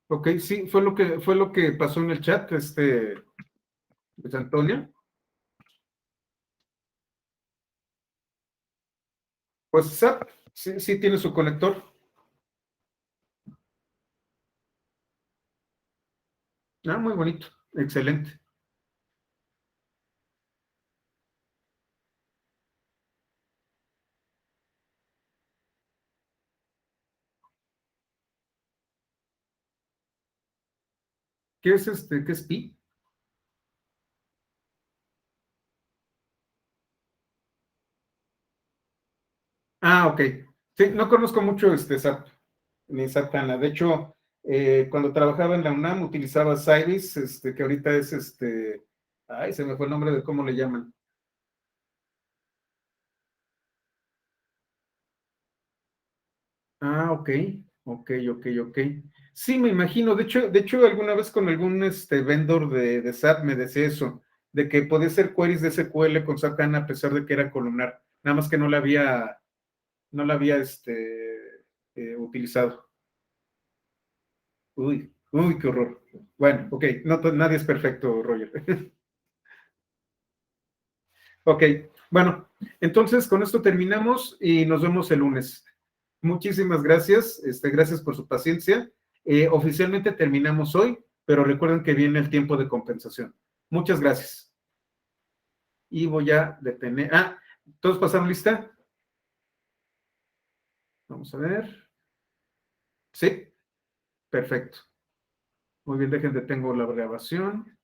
Ok, sí, fue lo que pasó en el chat, Luis Antonio. Pues SAP, sí, sí tiene su conector. Ah, muy bonito, excelente. ¿Qué es qué es Pi? Ah, ok. Sí, no conozco mucho SAP, ni SAP HANA. De hecho, cuando trabajaba en la UNAM utilizaba Sybase, que ahorita es ay, se me fue el nombre de cómo le llaman. Ah, ok, ok. Sí, me imagino. De hecho, alguna vez con algún vendor de SAP me decía eso, de que podía hacer queries de SQL con SAP HANA a pesar de que era columnar, nada más que no la había utilizado. Uy, qué horror. Bueno, ok, no, nadie es perfecto, Roger. Ok, bueno, entonces con esto terminamos y nos vemos el lunes. Muchísimas gracias, gracias por su paciencia. Oficialmente terminamos hoy, pero recuerden que viene el tiempo de compensación. Muchas gracias. Y voy a detener. Ah, ¿todos pasaron lista? Vamos a ver. Sí, perfecto. Muy bien, dejen detengo la grabación.